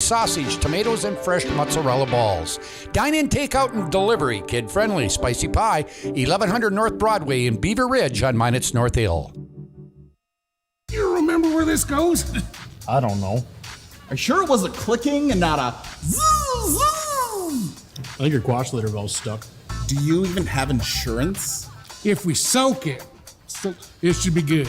sausage, tomatoes, and fresh mozzarella balls. Dine-in, takeout, and delivery. Kid-friendly. Spicy Pie, 1100 North Broadway in Beaver Ridge on Minot's North Hill. You remember where this goes? I don't know. Are you sure it was a clicking and not a zzz? I think your quash litter valve's stuck. Do you even have insurance? If we soak it, it should be good.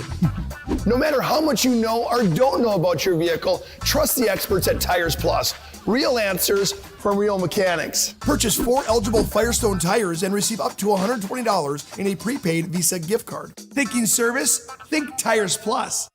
No matter how much you know or don't know about your vehicle, trust the experts at Tires Plus. Real answers from real mechanics. Purchase 4 eligible Firestone tires and receive up to $120 in a prepaid Visa gift card. Thinking service? Think Tires Plus.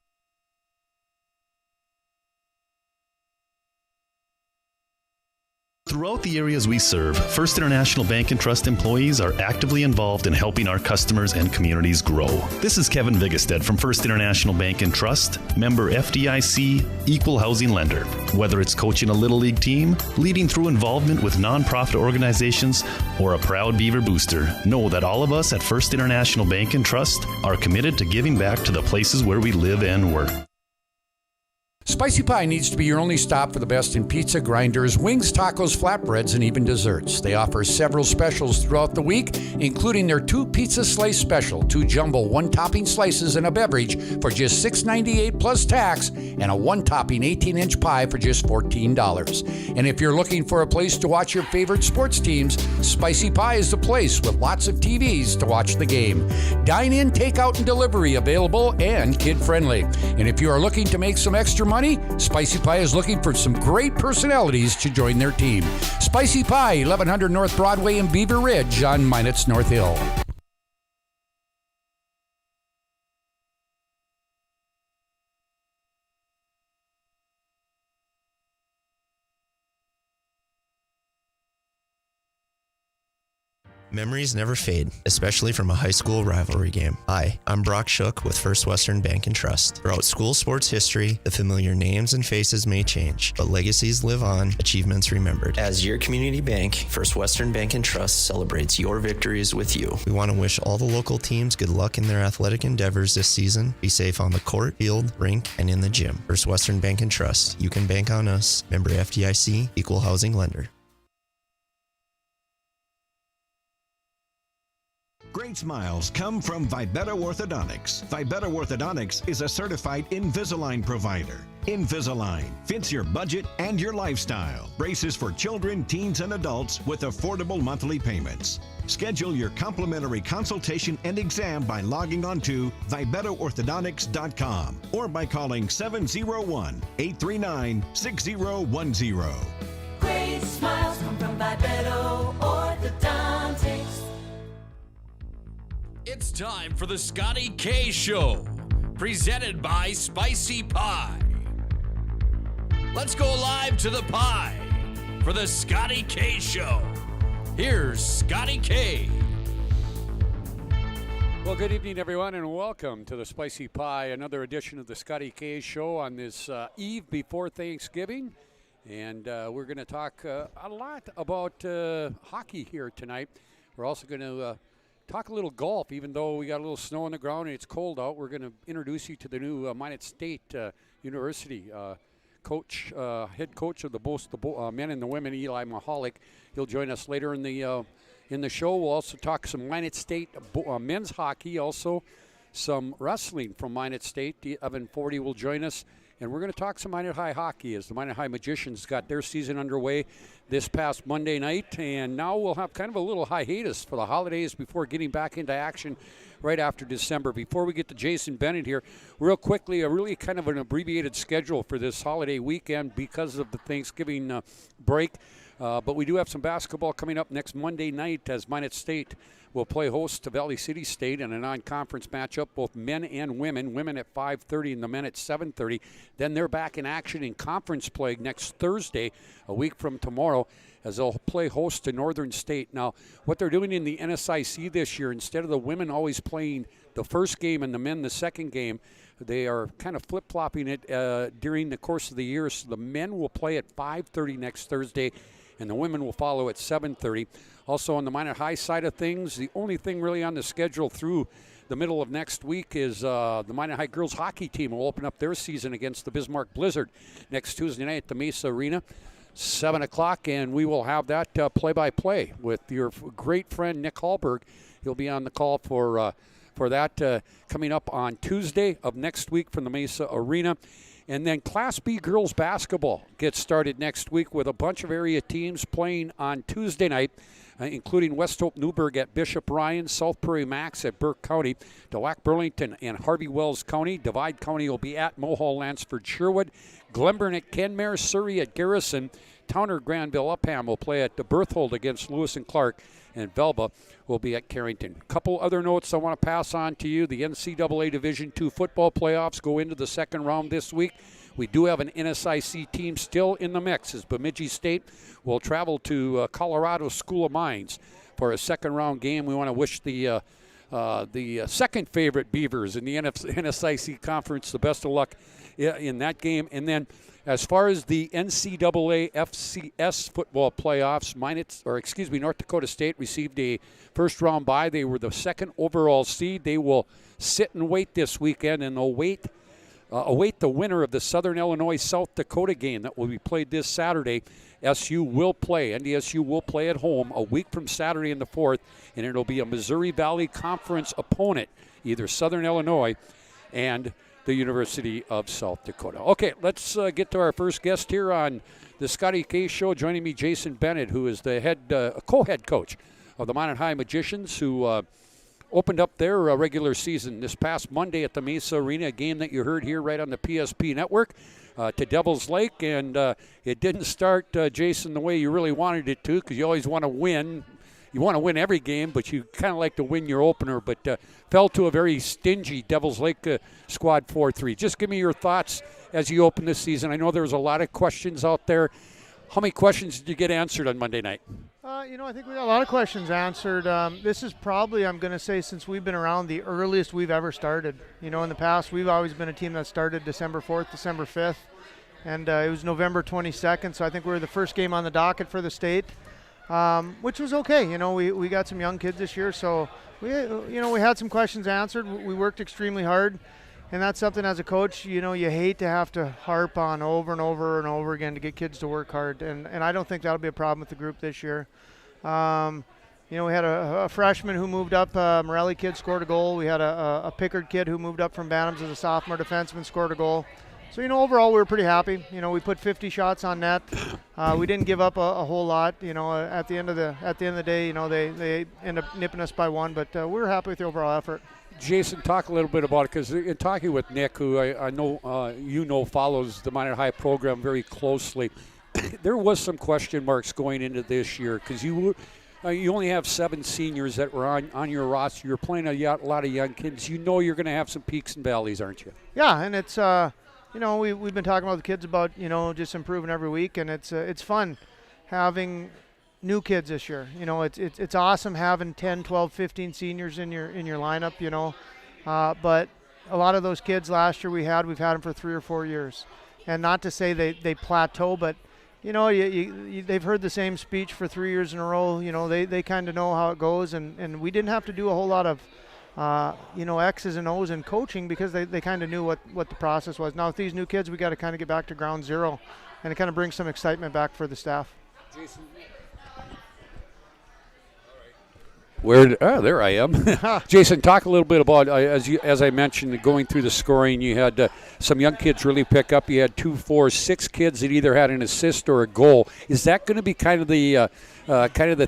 Throughout the areas we serve, First International Bank and Trust employees are actively involved in helping our customers and communities grow. This is Kevin Vigestad from First International Bank and Trust, member FDIC, equal housing lender. Whether it's coaching a Little League team, leading through involvement with nonprofit organizations, or a proud Beaver booster, know that all of us at First International Bank and Trust are committed to giving back to the places where we live and work. Spicy Pie needs to be your only stop for the best in pizza, grinders, wings, tacos, flatbreads, and even desserts. They offer several specials throughout the week, including their 2 pizza slice special, 2 jumbo 1-topping slices and a beverage for just $6.98 plus tax, and a 1-topping 18-inch pie for just $14. And if you're looking for a place to watch your favorite sports teams, Spicy Pie is the place with lots of TVs to watch the game. Dine-in, takeout, and delivery available and kid-friendly. And if you are looking to make some extra money, Spicy Pie is looking for some great personalities to join their team. Spicy Pie, 1100 North Broadway in Beaver Ridge on Minot's North Hill. Memories never fade, especially from a high school rivalry game. Hi, I'm Brock Shook with First Western Bank and Trust. Throughout school sports history, the familiar names and faces may change, but legacies live on, achievements remembered. As your community bank, First Western Bank and Trust celebrates your victories with you. We want to wish all the local teams good luck in their athletic endeavors this season. Be safe on the court, field, rink, and in the gym. First Western Bank and Trust. You can bank on us. Member FDIC, equal housing lender. Great smiles come from Vibetta Orthodontics. Vibetta Orthodontics is a certified Invisalign provider. Invisalign fits your budget and your lifestyle. Braces for children, teens, and adults with affordable monthly payments. Schedule your complimentary consultation and exam by logging on to VibettaOrthodontics.com or by calling 701-839-6010. Great smiles come from Vibetta Orthodontics. It's time for the Scotty K Show, presented by Spicy Pie. Let's go live to the pie for the Scotty K Show. Here's Scotty K. Well, good evening, everyone, and welcome to the Spicy Pie, another edition of the Scotty K Show on this eve before Thanksgiving. And we're going to talk a lot about hockey here tonight. We're also going to talk a little golf, even though we got a little snow on the ground and it's cold out. We're going to introduce you to the new Minot State University coach, head coach of both the men and the women, Eli Mahalik. He'll join us later in the show. We'll also talk some Minot State men's hockey, also some wrestling from Minot State. Evan Forty will join us. And we're going to talk some Minot High hockey as the Minot High Magicians got their season underway this past Monday night. And now we'll have kind of a little hiatus for the holidays before getting back into action right after December. Before we get to Jason Bennett here, real quickly, a really kind of an abbreviated schedule for this holiday weekend because of the Thanksgiving break. But we do have some basketball coming up next Monday night as Minot State will play host to Valley City State in a non-conference matchup, both men and women. Women at 5:30 and the men at 7:30. Then they're back in action in conference play next Thursday, a week from tomorrow, as they'll play host to Northern State. Now, what they're doing in the NSIC this year, instead of the women always playing the first game and the men the second game, they are kind of flip-flopping it during the course of the year. So the men will play at 5:30 next Thursday, and the women will follow at 7:30. Also on the Minot High side of things, the only thing really on the schedule through the middle of next week is the Minot High girls hockey team will open up their season against the Bismarck Blizzard next Tuesday night at the Mesa Arena, 7 o'clock, and we will have that play-by-play with your great friend Nick Hallberg. He'll be on the call for that coming up on Tuesday of next week from the Mesa Arena. And then Class B girls basketball gets started next week with a bunch of area teams playing on Tuesday night, including West Hope Newburgh at Bishop Ryan, South Prairie Max at Burke County, Delac Burlington and Harvey Wells County. Divide County will be at Mohall Lansford Sherwood. Glenburn at Kenmare, Surrey at Garrison. Towner Granville Upham will play at the Berthold against Lewis and Clark, and Velva will be at Carrington. Couple other notes I want to pass on to you. The NCAA Division II football playoffs go into the second round this week. We do have an NSIC team still in the mix as Bemidji State will travel to Colorado School of Mines for a second round game. We want to wish the second favorite Beavers in the NSIC conference the best of luck in that game. And then as far as the NCAA FCS football playoffs, North Dakota State received a first-round bye. They were the second overall seed. They will sit and wait this weekend, and they'll await the winner of the Southern Illinois-South Dakota game that will be played this Saturday. NDSU will play at home a week from Saturday in the 4th, and it'll be a Missouri Valley Conference opponent, either Southern Illinois and the University of South Dakota. Okay, let's get to our first guest here on the Scotty K Show. Joining me, Jason Bennett, who is the co-head coach of the Minot High Magicians, who opened up their regular season this past Monday at the Mesa Arena, a game that you heard here right on the PSP network, to Devil's Lake. And it didn't start, Jason, the way you really wanted it to, because you always want to win. You want to win every game, but you kind of like to win your opener, but fell to a very stingy Devil's Lake squad 4-3. Just give me your thoughts as you open this season. I know there was a lot of questions out there. How many questions did you get answered on Monday night? I think we got a lot of questions answered. This is probably, I'm going to say, since we've been around, the earliest we've ever started. In the past, we've always been a team that started December 4th, December 5th, and it was November 22nd, so I think we were the first game on the docket for the state. Which was okay. We got some young kids this year, so we had some questions answered. We worked extremely hard, and that's something as a coach, you hate to have to harp on over and over and over again to get kids to work hard, and I don't think that'll be a problem with the group this year. We had a freshman who moved up, Morelli kid scored a goal. We had a Pickard kid who moved up from Bantams as a sophomore defenseman, scored a goal. So, overall we were pretty happy. We put 50 shots on net. We didn't give up a whole lot. At the end of the day, they end up nipping us by one, but we were happy with the overall effort. Jason, talk a little bit about it, because in talking with Nick, who I know follows the Minot High program very closely, there was some question marks going into this year, because you only have 7 seniors that were on your roster. You're playing a lot of young kids. You're going to have some peaks and valleys, aren't you? Yeah, and it's we've been talking about the kids about just improving every week, and it's fun having new kids this year. It's awesome having 10, 12, 15 seniors in your lineup. But a lot of those kids last year we've had them for 3 or 4 years, and not to say they plateau, but they've heard the same speech for 3 years in a row. They kind of know how it goes, and we didn't have to do a whole lot of X's and O's in coaching, because they kind of knew what the process was. Now with these new kids, we got to kind of get back to ground zero, and it kind of brings some excitement back for the staff. Jason. There I am. Jason, talk a little bit about, as I mentioned, going through the scoring, you had some young kids really pick up. You had 2, 4, 6 kids that either had an assist or a goal. Is that going to be kind of the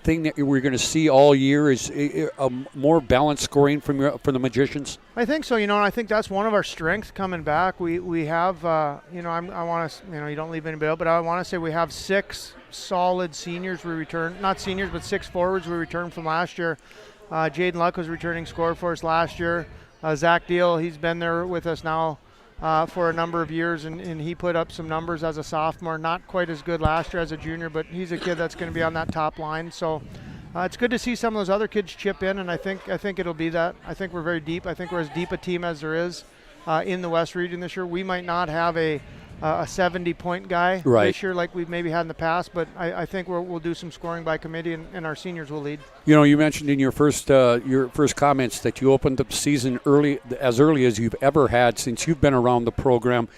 thing that we're going to see all year, is a more balanced scoring from the Magicians? I think so. I think that's one of our strengths coming back. We have, I want to, you don't leave anybody out, but I want to say we have 6 solid seniors we returned, not seniors, but 6 forwards we returned from last year. Jaden Luck was returning scorer for us last year. Zach Deal, he's been there with us now for a number of years, and he put up some numbers as a sophomore. Not quite as good last year as a junior, but he's a kid that's going to be on that top line. So it's good to see some of those other kids chip in, and I think it'll be that. I think we're very deep. I think we're as deep a team as there is in the West region this year. We might not have a a 70-point guy this year like we've maybe had in the past, but I think we'll do some scoring by committee, and our seniors will lead. You mentioned in your first comments that you opened the season as early as you've ever had since you've been around the program.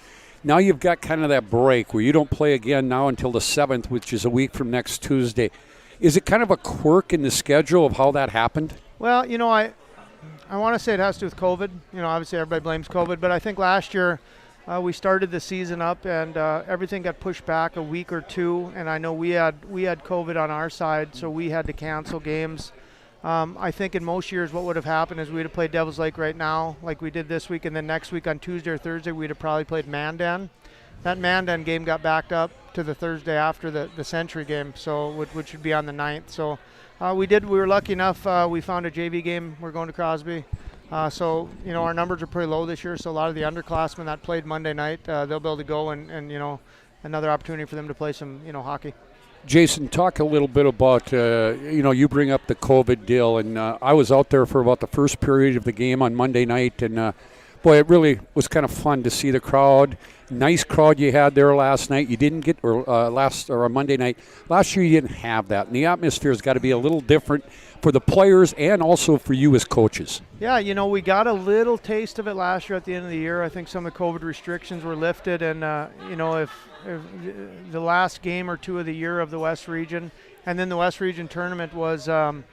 Now you've got kind of that break where you don't play again now until the 7th, which is a week from next Tuesday. Is it kind of a quirk in the schedule of how that happened? Well, I want to say it has to do with COVID. Obviously everybody blames COVID, but I think last year we started the season up and everything got pushed back a week or two, and I know we had COVID on our side, so we had to cancel games. I think in most years what would have happened is we'd have played Devil's Lake right now like we did this week, and then next week on Tuesday or Thursday we'd have probably played Mandan. That Mandan game got backed up to the Thursday after the Century game, so which would be on the 9th. So we were lucky enough, we found a JV game. We're going to Crosby. So our numbers are pretty low this year, so a lot of the underclassmen that played Monday night, they'll be able to go and another opportunity for them to play some hockey. Jason, talk a little bit about, you bring up the COVID deal, and I was out there for about the first period of the game on Monday night, and boy, it really was kind of fun to see the crowd. Nice crowd you had there last night. You didn't get, or on Monday night. Last year you didn't have that, and the atmosphere's got to be a little different for the players and also for you as coaches. Yeah, we got a little taste of it last year at the end of the year. I think some of the COVID restrictions were lifted, and if the last game or two of the year of the West Region, and then the West Region tournament was the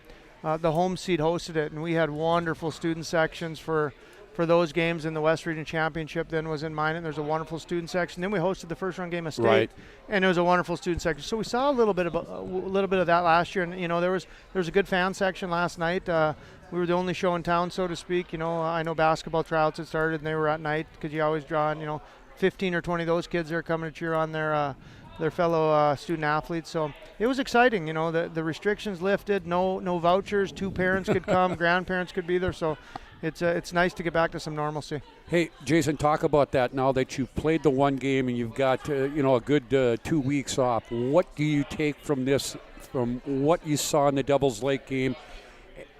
home seed hosted it, and we had wonderful student sections for those games, in the West Region Championship then was in mine, and there's a wonderful student section. Then we hosted the first round game of state, and it was a wonderful student section. So we saw a little bit of that last year, and there was a good fan section last night. We were the only show in town, so to speak. I know basketball tryouts had started, and they were at night because you always draw in 15 or 20 of those kids are coming to cheer on their fellow student athletes. So it was exciting. The restrictions lifted, no vouchers, 2 parents could come, grandparents could be there. So it's nice to get back to some normalcy. Hey, Jason, talk about that now that you've played the one game and you've got a good 2 weeks off. What do you take from this, from what you saw in the Devils Lake game,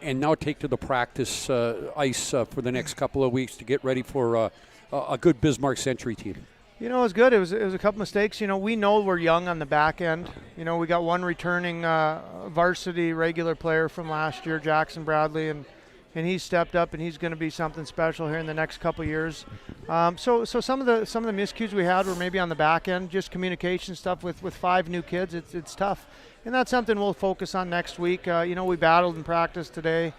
and now take to the practice ice for the next couple of weeks to get ready for a good Bismarck Century team? It was good. It was a couple mistakes. We know we're young on the back end. We got one returning varsity regular player from last year, Jackson Bradley, and he's stepped up, and he's going to be something special here in the next couple of years. So some of the miscues we had were maybe on the back end, just communication stuff with 5 new kids. It's tough, and that's something we'll focus on next week. We battled in practice today,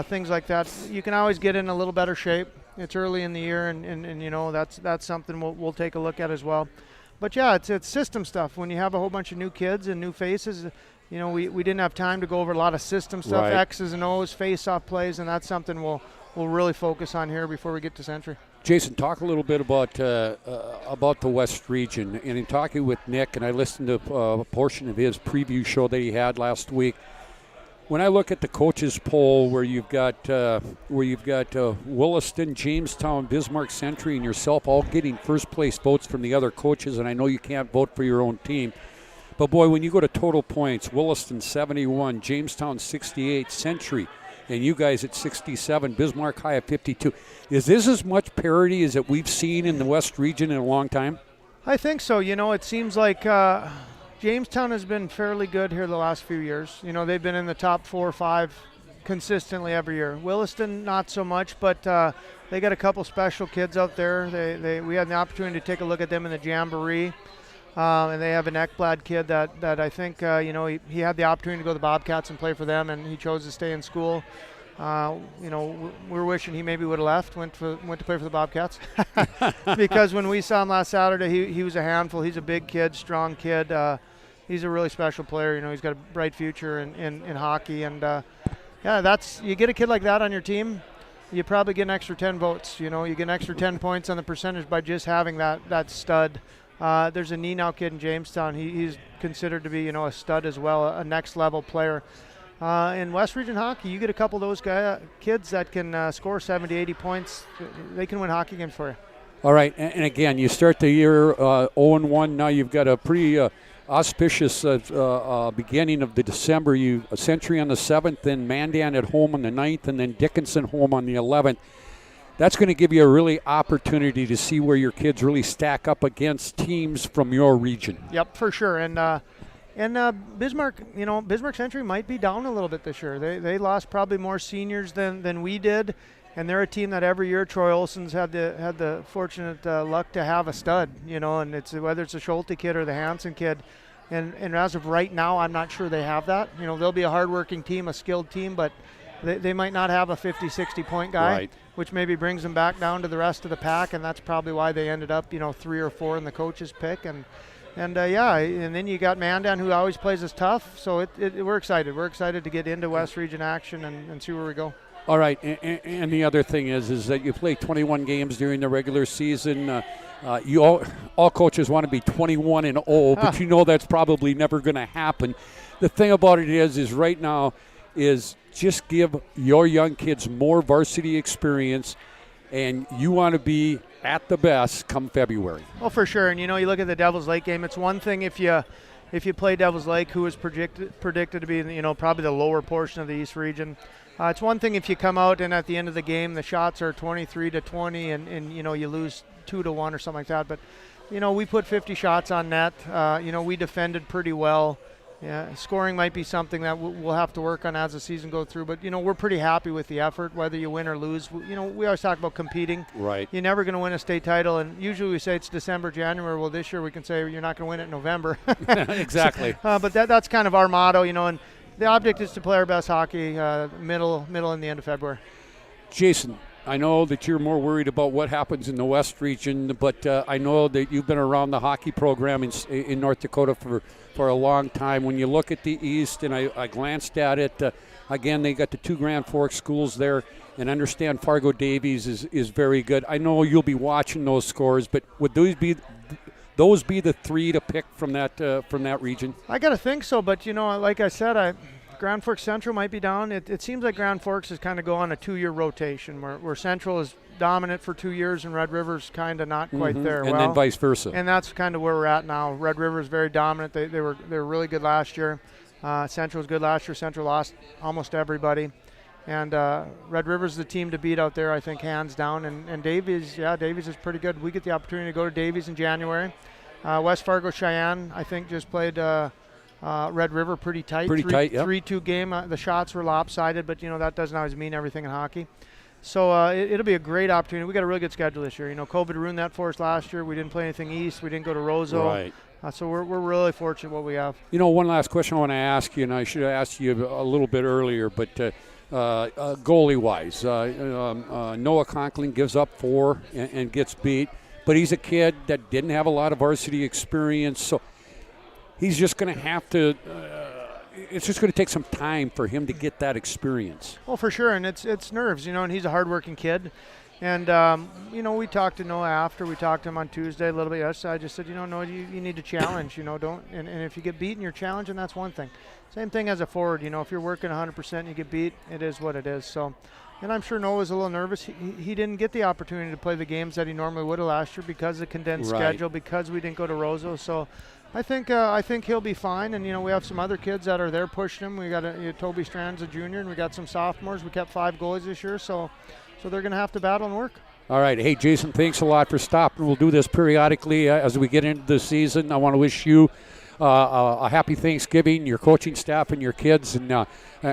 things like that. You can always get in a little better shape. It's early in the year, and that's something we'll take a look at as well. But yeah, it's system stuff. When you have a whole bunch of new kids and new faces, we didn't have time to go over a lot of system stuff, X's and O's, face-off plays, and that's something we'll really focus on here before we get to Century. Jason, talk a little bit about the West Region. And in talking with Nick, and I listened to a portion of his preview show that he had last week, when I look at the coaches poll where you've got Williston, Jamestown, Bismarck Century, and yourself all getting first place votes from the other coaches, and I know you can't vote for your own team, but boy, when you go to total points, Williston 71, Jamestown 68, Century, and you guys at 67, Bismarck High at 52. Is this as much parity as that we've seen in the West Region in a long time? I think so. It seems like Jamestown has been fairly good here the last few years. They've been in the top 4 or 5 consistently every year. Williston, not so much, but they got a couple special kids out there. We had the opportunity to take a look at them in the Jamboree. And they have an Ekblad kid that I think, he had the opportunity to go to the Bobcats and play for them, and he chose to stay in school. We're wishing he maybe would have left, went to play for the Bobcats. Because when we saw him last Saturday, he was a handful. He's a big kid, strong kid. He's a really special player. He's got a bright future in hockey. And, you get a kid like that on your team, you probably get an extra 10 votes. You get an extra 10 points on the percentage by just having that stud. There's a Nenau kid in Jamestown. He's considered to be, a stud as well, a next-level player. In West Region hockey, you get a couple of those kids that can score 70, 80 points. They can win hockey games for you. All right, and again, you start the year 0-1. Now you've got a pretty auspicious beginning of the December. Century on the 7th, then Mandan at home on the 9th, and then Dickinson home on the 11th. that's going to give you a really opportunity to see where your kids really stack up against teams from your region. Yep, for sure. And Bismarck, Bismarck Century might be down a little bit this year. They lost probably more seniors than we did, and they're a team that every year Troy Olson's had the fortunate luck to have a stud, and it's whether it's a Schulte kid or the Hansen kid. And as of right now, I'm not sure they have that. They'll be a hardworking team, a skilled team, but they might not have a 50, 60-point guy, right, which maybe brings them back down to the rest of the pack, and that's probably why they ended up, 3 or 4 in the coach's pick. And then you got Mandan, who always plays us tough. So we're excited. We're excited to get into West Region action and see where we go. All right, and the other thing is that you play 21 games during the regular season. All coaches want to be 21-0, but that's probably never going to happen. The thing about it is right now is just give your young kids more varsity experience, and you want to be at the best come February. Well, for sure. And you look at the Devils Lake game. It's one thing if you play Devils Lake, who is predicted to be probably the lower portion of the East Region. It's one thing if you come out and at the end of the game the shots are 23-20 and you lose 2-1 or something like that. But we put 50 shots on net. We defended pretty well. Yeah, scoring might be something that we'll have to work on as the season goes through. But we're pretty happy with the effort, whether you win or lose. We always talk about competing. Right. You're never going to win a state title, and usually we say it's December, January. Well, this year we can say you're not going to win it in November. Exactly. But that's kind of our motto, and the object is to play our best hockey middle and the end of February. Jason, I know that you're more worried about what happens in the West Region, but I know that you've been around the hockey program in North Dakota for a long time. When you look at the East, and I glanced at it, again, they got the 2 Grand Forks schools there, and understand Fargo Davies is very good. I know you'll be watching those scores, but would those be the 3 to pick from that region? I got to think so, but like I said, Grand Forks Central might be down. It seems like Grand Forks is kind of go on a 2-year rotation where Central is dominant for 2 years and Red River's kind of not quite there. And then vice versa. And that's kind of where we're at now. Red River is very dominant. They were really good last year. Central was good last year. Central lost almost everybody. And Red River's the team to beat out there, I think, hands down. And Davies is pretty good. We get the opportunity to go to Davies in January. West Fargo Cheyenne, I think, just played Red River pretty tight. Tight, yep. 3-2 game. The shots were lopsided, but that doesn't always mean everything in hockey. So it'll be a great opportunity. We got a really good schedule this year. COVID ruined that for us last year. We didn't play anything east. We didn't go to Roseau. Right. So we're really fortunate what we have. One last question I want to ask you, and I should have asked you a little bit earlier, but goalie-wise, Noah Conklin gives up 4 and gets beat, but he's a kid that didn't have a lot of varsity experience, so he's just going to have to it's just going to take some time for him to get that experience. Well, for sure, and it's nerves, and he's a hardworking kid. And, we talked to Noah after. We talked to him on Tuesday a little bit yesterday. I just said, Noah, you need to challenge, don't. And if you get beaten, you're challenging, that's one thing. Same thing as a forward, if you're working 100% and you get beat, it is what it is. So, and I'm sure Noah's a little nervous. He didn't get the opportunity to play the games that he normally would have last year because of the condensed schedule, because we didn't go to Roseau. So I think he'll be fine. And, we have some other kids that are there pushing him. We got Toby Strands, a junior, and we got some sophomores. We kept 5 goalies this year, so they're going to have to battle and work. All right. Hey, Jason, thanks a lot for stopping. We'll do this periodically as we get into the season. I want to wish you a happy Thanksgiving, your coaching staff, and your kids, and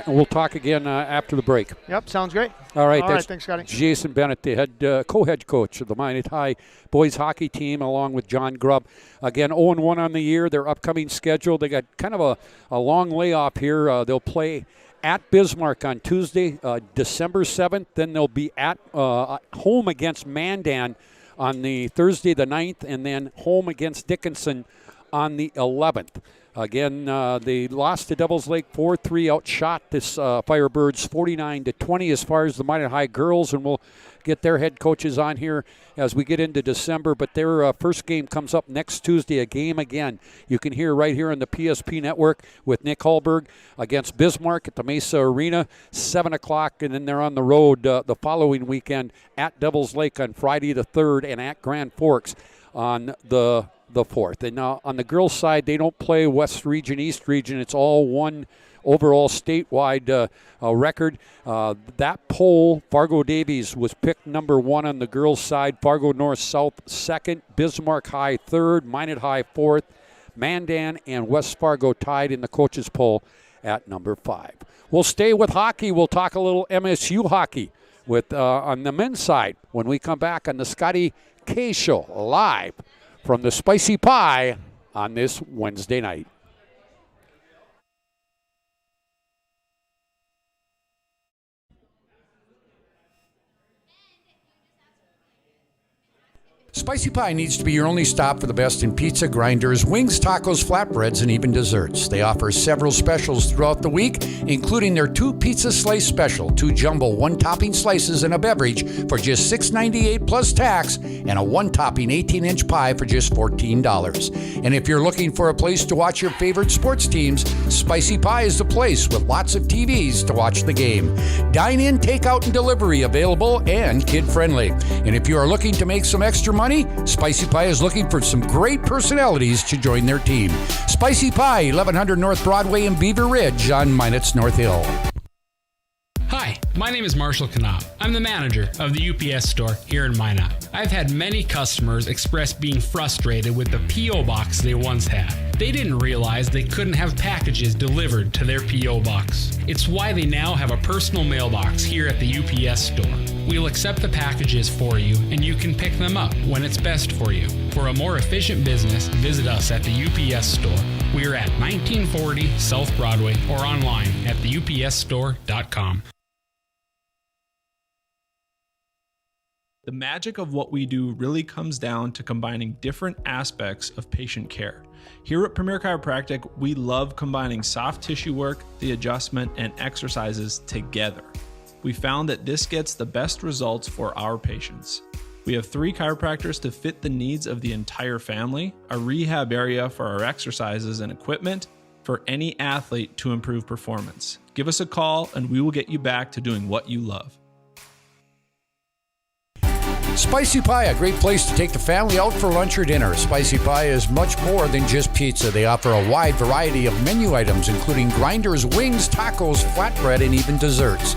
we'll talk again after the break. Yep, sounds great. All right, thanks, Scotty. Jason Bennett, the co-head coach of the Minot High boys hockey team, along with John Grubb. Again, 0-1 on the year. Their upcoming schedule, they got kind of a long layoff here. They'll play at Bismarck on Tuesday, December 7th. Then they'll be at home against Mandan on the Thursday the 9th, and then home against Dickinson on the 11th. Again, they lost to Devils Lake 4-3, outshot this Firebirds 49-20 as far as the Minot High girls, and we'll get their head coaches on here as we get into December. But their first game comes up next Tuesday, a game again. You can hear right here on the PSP network with Nick Hallberg against Bismarck at the Mesa Arena, 7 o'clock, and then they're on the road the following weekend at Devils Lake on Friday the 3rd and at Grand Forks on the 4th. And now on the girls' side, they don't play West Region, East Region. It's all one overall statewide record. That poll, Fargo Davies was picked number 1 on the girls' side, Fargo North South second, Bismarck High third, Minot High fourth, Mandan and West Fargo tied in the coaches' poll at number 5. We'll stay with hockey. We'll talk a little MSU hockey with on the men's side when we come back on the Scotty K Show live from the Spicy Pie on this Wednesday night. Spicy Pie needs to be your only stop for the best in pizza, grinders, wings, tacos, flatbreads, and even desserts. They offer several specials throughout the week, including their 2 pizza slice special, 2 jumbo 1-topping slices and a beverage for just $6.98 plus tax, and a 1-topping 18-inch pie for just $14. And if you're looking for a place to watch your favorite sports teams, Spicy Pie is the place with lots of TVs to watch the game. Dine-in, takeout, and delivery available and kid-friendly. And if you are looking to make some extra money, Spicy Pie is looking for some great personalities to join their team. Spicy Pie, 1100 North Broadway in Beaver Ridge on Minot's North Hill. Hi, my name is Marshall Knopp. I'm the manager of the UPS store here in Minot. I've had many customers express being frustrated with the P.O. box they once had. They didn't realize they couldn't have packages delivered to their P.O. box. It's why they now have a personal mailbox here at the UPS store. We'll accept the packages for you, and you can pick them up when it's best for you. For a more efficient business, visit us at the UPS store. We're at 1940 South Broadway or online at theupsstore.com. The magic of what we do really comes down to combining different aspects of patient care. Here at Premier Chiropractic, we love combining soft tissue work, the adjustment, and exercises together. We found that this gets the best results for our patients. We have 3 chiropractors to fit the needs of the entire family, a rehab area for our exercises and equipment for any athlete to improve performance. Give us a call and we will get you back to doing what you love. Spicy Pie, a great place to take the family out for lunch or dinner. Spicy Pie is much more than just pizza. They offer a wide variety of menu items, including grinders, wings, tacos, flatbread, and even desserts.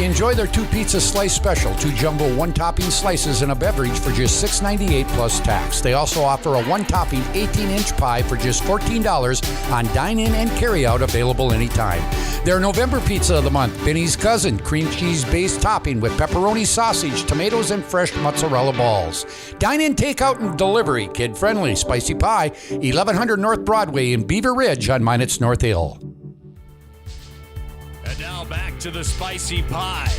Enjoy their 2 pizza slice special, 2 jumbo 1-topping slices and a beverage for just $6.98 plus tax. They also offer a 1-topping 18-inch pie for just $14 on dine-in and carry-out, available anytime. Their November pizza of the month, Benny's Cousin, cream cheese-based topping with pepperoni sausage, tomatoes, and fresh mozzarella balls. Dine-in, takeout, and delivery, kid-friendly. Spicy Pie, 1100 North Broadway in Beaver Ridge on Minot's North Hill. And now back to the Spicy Pie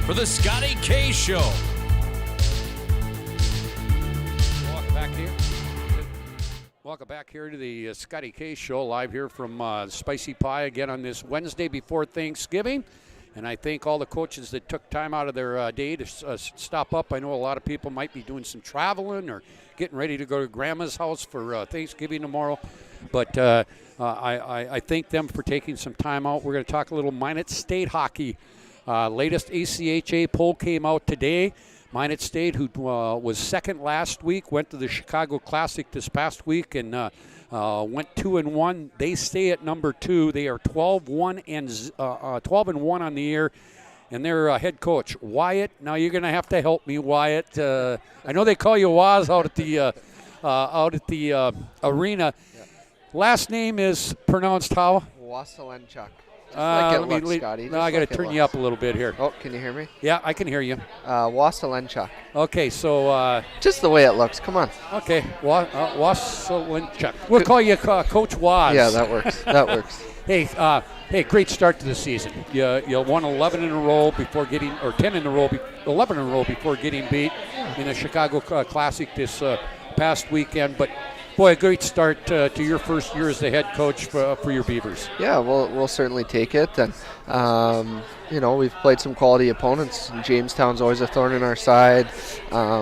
for the Scotty K Show. Welcome back here to the Scotty K Show, live here from Spicy Pie again on this Wednesday before Thanksgiving. And I thank all the coaches that took time out of their day to stop up. I know a lot of people might be doing some traveling or getting ready to go to Grandma's house for Thanksgiving tomorrow. But I thank them for taking some time out. We're going to talk a little Minot State hockey. Latest ACHA poll came out today. Minot State, who was second last week, went to the Chicago Classic this past week and went 2-1. They stay at number 2. They are 12-1 and 12-1 on the year. And their head coach, Wyatt. Now you're going to have to help me, Wyatt. I know they call you Waz out at the arena. Yeah. Last name is pronounced how? Waselenchuk. Like it looks, Scotty. No, I got to turn you up a little bit here. Oh, can you hear me? Yeah, I can hear you. Waselenchuk. Okay, so... just the way it looks. Come on. Okay, Waselenchuk. We'll call you Coach Waz. Yeah, that works. That works. Hey, great start to the season. You won 11 in a row before getting, or 10 in a row, 11 in a row before getting beat in the Chicago Classic this past weekend. But boy, a great start to your first year as the head coach for your Beavers. Yeah, we'll certainly take it. And, we've played some quality opponents. Jamestown's always a thorn in our side.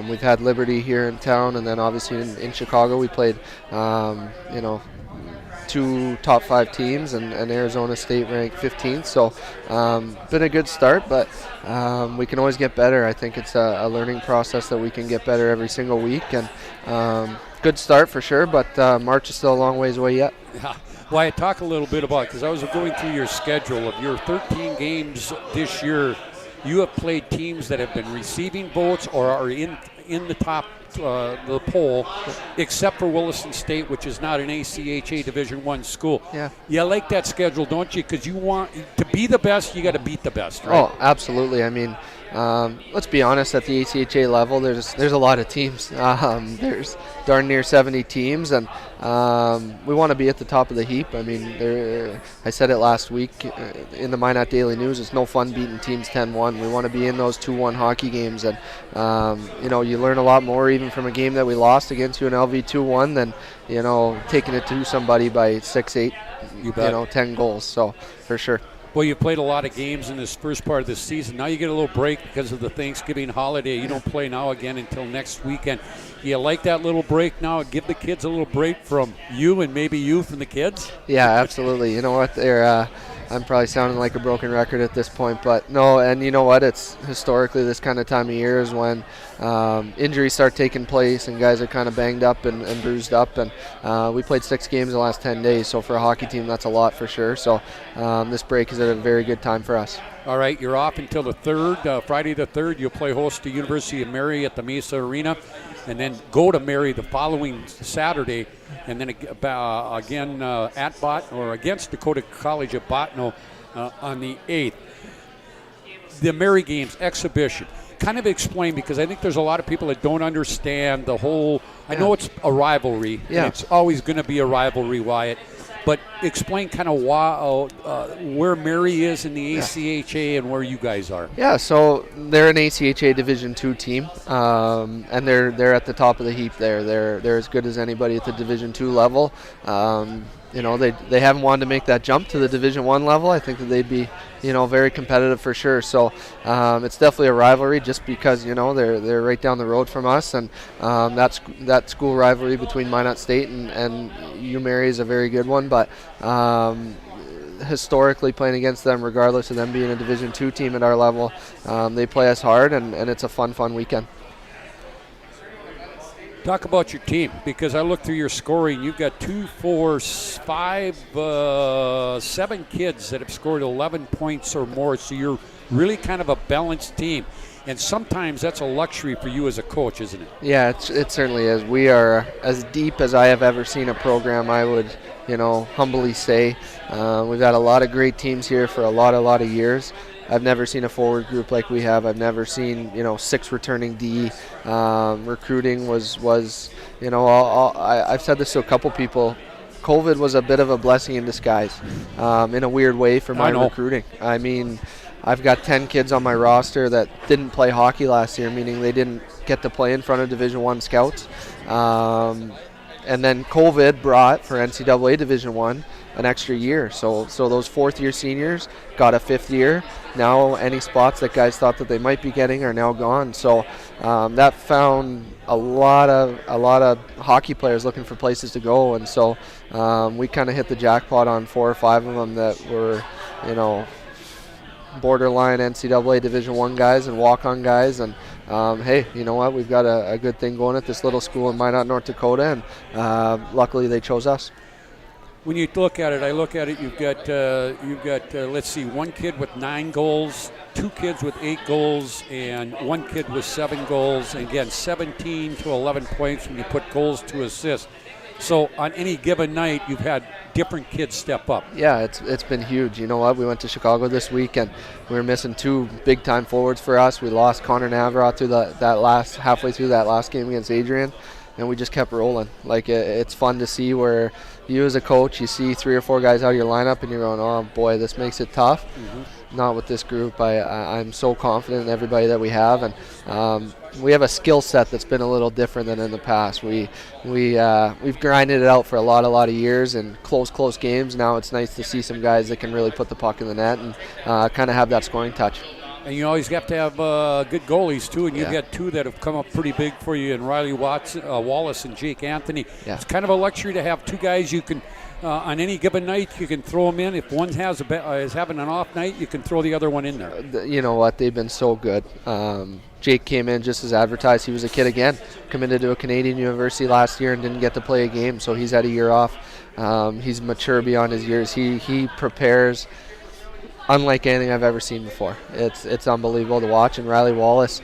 We've had Liberty here in town, and then obviously in Chicago we played, 2 top 5 teams, and Arizona State ranked 15th. So been a good start, but we can always get better. I think it's a learning process that we can get better every single week. And good start for sure, but March is still a long ways away yet. Yeah. Well, I talk a little bit about, because I was going through your schedule of your 13 games this year. You have played teams that have been receiving votes or are in the top the poll, except for Williston State, which is not an ACHA Division I school. Yeah. You like that schedule, don't you? Because you want to be the best, you got to beat the best, right? Oh, absolutely. I mean, let's be honest. At the ACHA level, there's a lot of teams. There's darn near 70 teams, and we want to be at the top of the heap. I mean, I said it last week in the Minot Daily News. It's no fun beating teams 10-1. We want to be in those 2-1 hockey games, and you learn a lot more even from a game that we lost against UNLV 2-1 than taking it to somebody by 6-8, 10 goals. So for sure. Well, you played a lot of games in this first part of the season. Now you get a little break because of the Thanksgiving holiday. You don't play now again until next weekend. You like that little break now? Give the kids a little break from you and maybe you from the kids? Yeah, absolutely. You know what? I'm probably sounding like a broken record at this point, but no, and you know what? It's historically this kind of time of year is when injuries start taking place and guys are kind of banged up and bruised up, and we played 6 games in the last 10 days, so for a hockey team that's a lot for sure. So this break is at a very good time for us. All right, you're off until the 3rd. Friday the 3rd, you'll play host to University of Mary at the Mesa Arena, and then go to Mary the following Saturday, and then again at or against Dakota College at Botno on the 8th. The Mary Games exhibition. Kind of explain, because I think there's a lot of people that don't understand the whole. I know it's a rivalry. Yeah. And it's always going to be a rivalry, Wyatt. But explain kind of where Mary is in the ACHA and where you guys are. Yeah, so they're an ACHA Division II team, and they're at the top of the heap there. They're as good as anybody at the Division II level. They haven't wanted to make that jump to the Division I level. I think that they'd be, very competitive for sure. So it's definitely a rivalry just because, they're right down the road from us, and that school rivalry between Minot State and UMary is a very good one. But historically playing against them, regardless of them being a Division II team at our level, they play us hard, and it's a fun weekend. Talk about your team, because I looked through your scoring. You've got 2, 4, 5, 7 kids that have scored 11 points or more, so you're really kind of a balanced team. And sometimes that's a luxury for you as a coach, isn't it? Yeah, it certainly is. We are as deep as I have ever seen a program, I would, humbly say. We've had a lot of great teams here for a lot of years. I've never seen a forward group like we have. I've never seen, 6 returning D. Recruiting was I've said this to a couple people. COVID was a bit of a blessing in disguise, in a weird way for my recruiting. I mean, I've got 10 kids on my roster that didn't play hockey last year, meaning they didn't get to play in front of Division I scouts. And then COVID brought, for NCAA Division I, an extra year. So those 4th-year seniors got a 5th year. Now any spots that guys thought that they might be getting are now gone. So that found a lot of hockey players looking for places to go. And so we kind of hit the jackpot on 4 or 5 of them that were, borderline NCAA Division I guys and walk-on guys. And hey, you know what? We've got a good thing going at this little school in Minot, North Dakota, and luckily they chose us. When you look at it, you've got let's see, 1 kid with 9 goals, 2 kids with 8 goals, and 1 kid with 7 goals. And again, 17 to 11 points when you put goals to assists. So on any given night, you've had different kids step up. Yeah, it's been huge. You know what? We went to Chicago this week, and we were missing 2 big-time forwards for us. We lost Connor Navarath through halfway through that last game against Adrian, and we just kept rolling. Like, it's fun to see where you as a coach, you see 3 or 4 guys out of your lineup, and you're going, oh boy, this makes it tough. Mm-hmm. Not with this group. I'm so confident in everybody that we have, and we have a skill set that's been a little different than in the past. We've grinded it out for a lot of years in close games. Now it's nice to see some guys that can really put the puck in the net and kind of have that scoring touch. And you always have to have good goalies, too, and you've got 2 that have come up pretty big for you, in Riley Wallace and Jake Anthony. Yeah. It's kind of a luxury to have 2 guys you can on any given night, you can throw them in. If one is having an off night, you can throw the other one in there. You know what? They've been so good. Jake came in just as advertised. He was a kid again, committed to a Canadian university last year and didn't get to play a game, so he's had a year off. He's mature beyond his years. He prepares unlike anything I've ever seen before. It's unbelievable to watch. And Riley Wallace,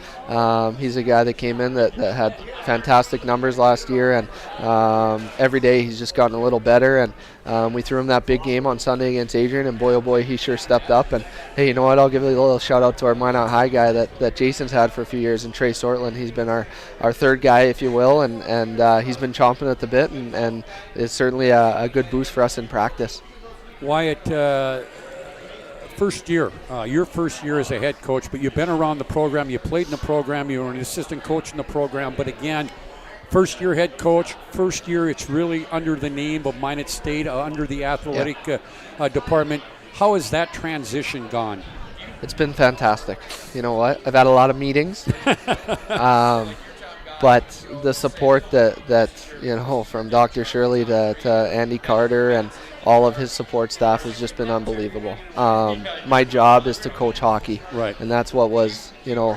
he's a guy that came in that had fantastic numbers last year, and every day he's just gotten a little better. And we threw him that big game on Sunday against Adrian, and boy, oh boy, he sure stepped up. And hey, you know what? I'll give a little shout out to our Minot High guy that Jason's had for a few years, and Trey Sortland. He's been our third guy, if you will, and he's been chomping at the bit, and it's certainly a good boost for us in practice. Wyatt, first year, your first year as a head coach, but you've been around the program, you played in the program, you were an assistant coach in the program, but again, first year head coach, first year it's really under the name of Minot State, under the athletic department. How has that transition gone? It's been fantastic. You know what? I've had a lot of meetings, but the support that you know, from Dr. Shirley to Andy Carter and all of his support staff has just been unbelievable. My job is to coach hockey, right? And that's what was, you know,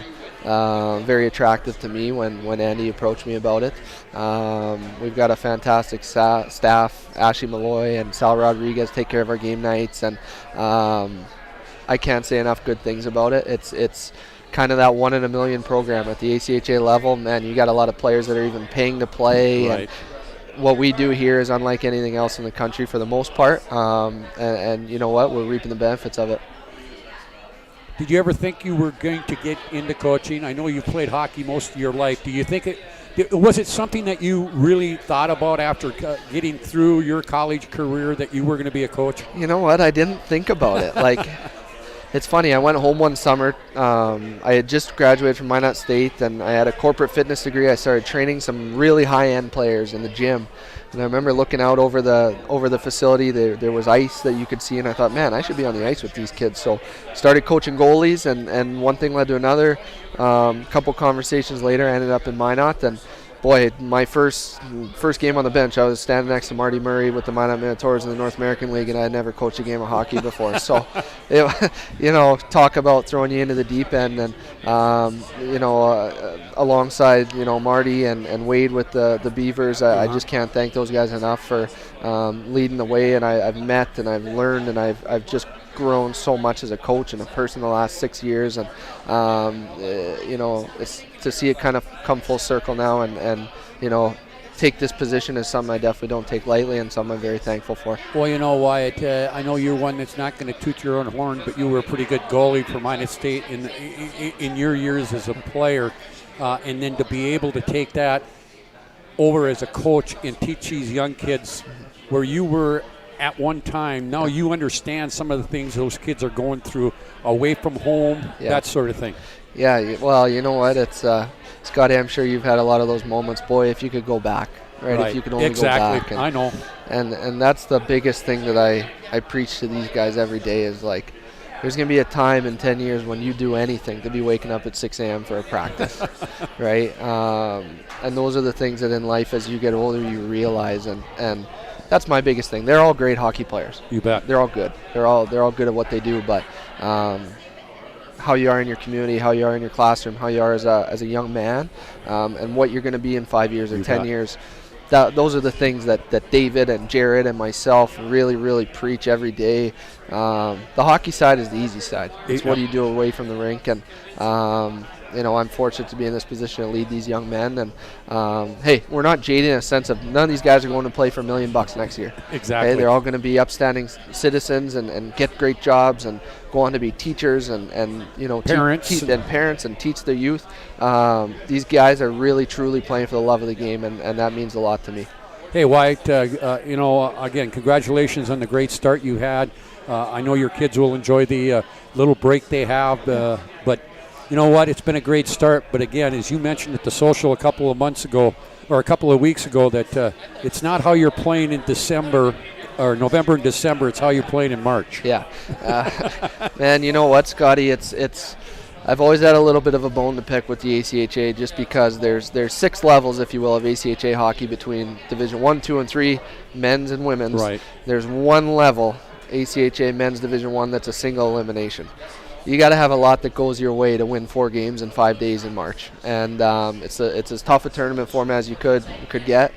very attractive to me when Andy approached me about it. We've got a fantastic staff. Ashley Malloy and Sal Rodriguez take care of our game nights, and I can't say enough good things about it. It's kind of that 1 in a million program at the ACHA level. Man, you got a lot of players that are even paying to play. Right. And what we do here is unlike anything else in the country for the most part, and you know what, we're reaping the benefits of it. Did you ever think you were going to get into coaching? I know you played hockey most of your life. Do you think was it something that you really thought about after getting through your college career, that you were going to be a coach? You know what, I didn't think about it. Like, it's funny, I went home one summer. I had just graduated from Minot State, and I had a corporate fitness degree. I started training some really high-end players in the gym. And I remember looking out over the facility. There was ice that you could see, and I thought, man, I should be on the ice with these kids. So started coaching goalies, and one thing led to another. Couple conversations later, I ended up in Minot, and boy, my first game on the bench, I was standing next to Marty Murray with the Minot Minotaurs in the North American League, and I had never coached a game of hockey before. So, you know, talk about throwing you into the deep end, and you know, alongside, you know, Marty and Wade with the Beavers, I just can't thank those guys enough for leading the way. And I've met and I've learned, and I've just grown so much as a coach and a person the last 6 years, and you know, it's to see it kind of come full circle now, and you know, take this position is something I definitely don't take lightly, and something I'm very thankful for. Well, you know, Wyatt, I know you're one that's not going to toot your own horn, but you were a pretty good goalie for Minot State in your years as a player, and then to be able to take that over as a coach and teach these young kids where you were at one time. Now you understand some of the things those kids are going through away from home, that sort of thing. Yeah, well, you know what, it's Scotty, I'm sure you've had a lot of those moments. Boy, if you could go back, right? If you could only go back. And, I know. And that's the biggest thing that I preach to these guys every day is, like, there's going to be a time in 10 years when you do anything to be waking up at 6 a.m. for a practice, right? And those are the things that in life, as you get older, you realize, and that's my biggest thing. They're all great hockey players. You bet. They're all good. They're all good at what they do, but how you are in your community, how you are in your classroom, how you are as a young man, and what you're going to be in 5 years or You 10 bet. years. Those are the things that David and Jared and myself really, really preach every day. The hockey side is the easy side. It's what you do away from the rink, and you know, I'm fortunate to be in this position to lead these young men. And hey, we're not jaded in a sense of none of these guys are going to play for $1 million next year. Exactly. Okay? They're all going to be upstanding citizens and get great jobs and go on to be teachers and you know, parents and parents and teach their youth. These guys are really truly playing for the love of the game, and that means a lot to me. Hey, Wyatt, you know, again, congratulations on the great start you had. I know your kids will enjoy the little break they have, but you know what? It's been a great start. But again, as you mentioned at the social a couple of months ago, or a couple of weeks ago, that it's not how you're playing in December or November and December. It's how you're playing in March. Yeah, man. You know what, Scotty? It's I've always had a little bit of a bone to pick with the ACHA just because there's 6 levels, if you will, of ACHA hockey between Division 1, 2, and 3, men's and women's. Right. There's one level, ACHA men's Division 1, that's a single elimination. You got to have a lot that goes your way to win 4 games in 5 days in March, and it's as tough a tournament format as you could get.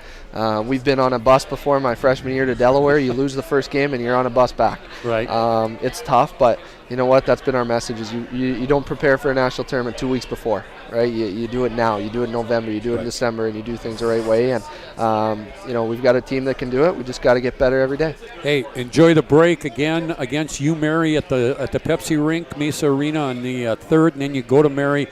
We've been on a bus before my freshman year to Delaware. You lose the first game and you're on a bus back. Right. It's tough, but you know what? That's been our message: is you don't prepare for a national tournament 2 weeks before, right? You do it now. You do it in November. You do it in December, and you do things the right way. And we've got a team that can do it. We just got to get better every day. Hey, enjoy the break again against UMary at the Pepsi Rink, Mesa Arena on the 3rd, and then you go to Mary.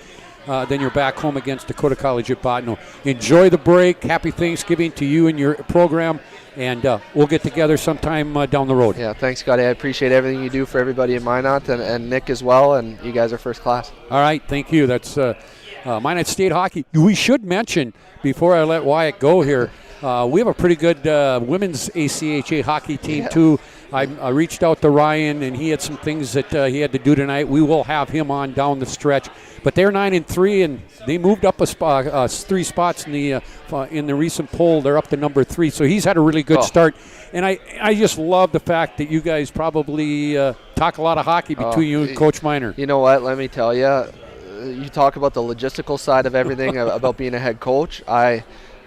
Then you're back home against Dakota College at Bottineau. Enjoy the break. Happy Thanksgiving to you and your program, and we'll get together sometime down the road. Yeah, thanks, Scotty. I appreciate everything you do for everybody in Minot and Nick as well, and you guys are first class. All right, thank you. That's Minot State Hockey. We should mention, before I let Wyatt go here, we have a pretty good women's ACHA hockey team, too. I reached out to Ryan, and he had some things that he had to do tonight. We will have him on down the stretch. But they're 9-3, and they moved up 3 spots in the recent poll. They're up to number 3, so he's had a really good start. And I just love the fact that you guys probably talk a lot of hockey between you and Coach Miner. You know what? Let me tell you, you talk about the logistical side of everything, about being a head coach.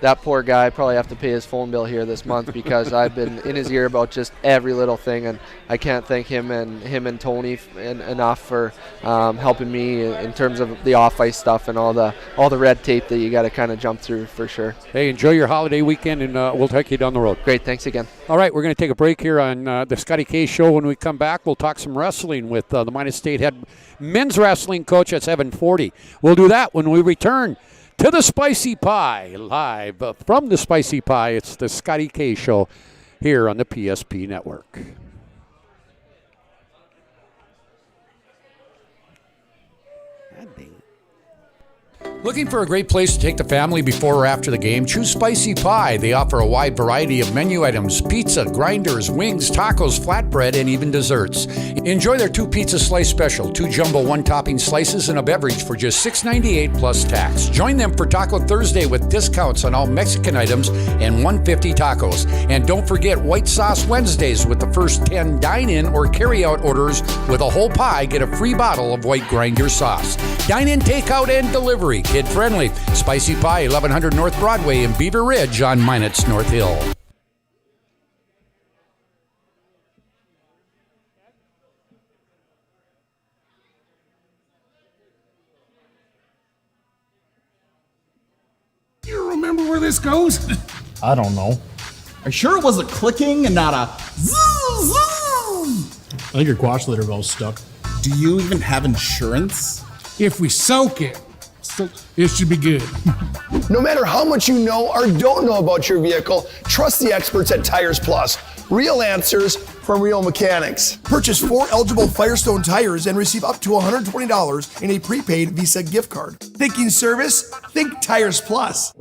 That poor guy probably have to pay his phone bill here this month because I've been in his ear about just every little thing, and I can't thank him and Tony enough for helping me in terms of the off-ice stuff and all the red tape that you got to kind of jump through for sure. Hey, enjoy your holiday weekend, and we'll take you down the road. Great, thanks again. All right, we're going to take a break here on the Scotty K Show. When we come back, we'll talk some wrestling with the Minot State head men's wrestling coach at 7:40. We'll do that when we return to the Spicy Pie, live from the Spicy Pie. It's the Scotty K Show here on the PSP Network. Looking for a great place to take the family before or after the game? Choose Spicy Pie. They offer a wide variety of menu items: pizza, grinders, wings, tacos, flatbread, and even desserts. Enjoy their 2 pizza slice special, 2 jumbo 1-topping slices, and a beverage for just $6.98 plus tax. Join them for Taco Thursday with discounts on all Mexican items and $1.50 tacos. And don't forget White Sauce Wednesdays with the first 10 dine-in or carry-out orders with a whole pie. Get a free bottle of white grinder sauce. Dine-in, takeout, and delivery. Kid-friendly. Spicy Pie, 1100 North Broadway in Beaver Ridge on Minot's North Hill. You remember where this goes? I don't know. Are you sure it was a clicking and not a zoom, zoom? I think your quash litter valve's stuck. Do you even have insurance? If we soak it, it should be good. No matter how much you know or don't know about your vehicle, trust the experts at Tires Plus. Real answers from real mechanics. Purchase 4 eligible Firestone tires and receive up to $120 in a prepaid Visa gift card. Thinking service? Think Tires Plus.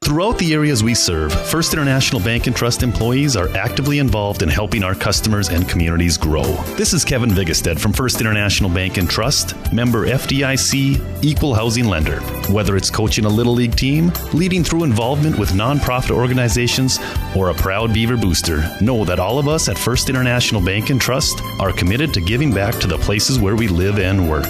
Throughout the areas we serve, First International Bank and Trust employees are actively involved in helping our customers and communities grow. This is Kevin Vigestad from First International Bank and Trust, member FDIC, equal housing lender. Whether it's coaching a Little League team, leading through involvement with nonprofit organizations, or a proud Beaver booster, know that all of us at First International Bank and Trust are committed to giving back to the places where we live and work.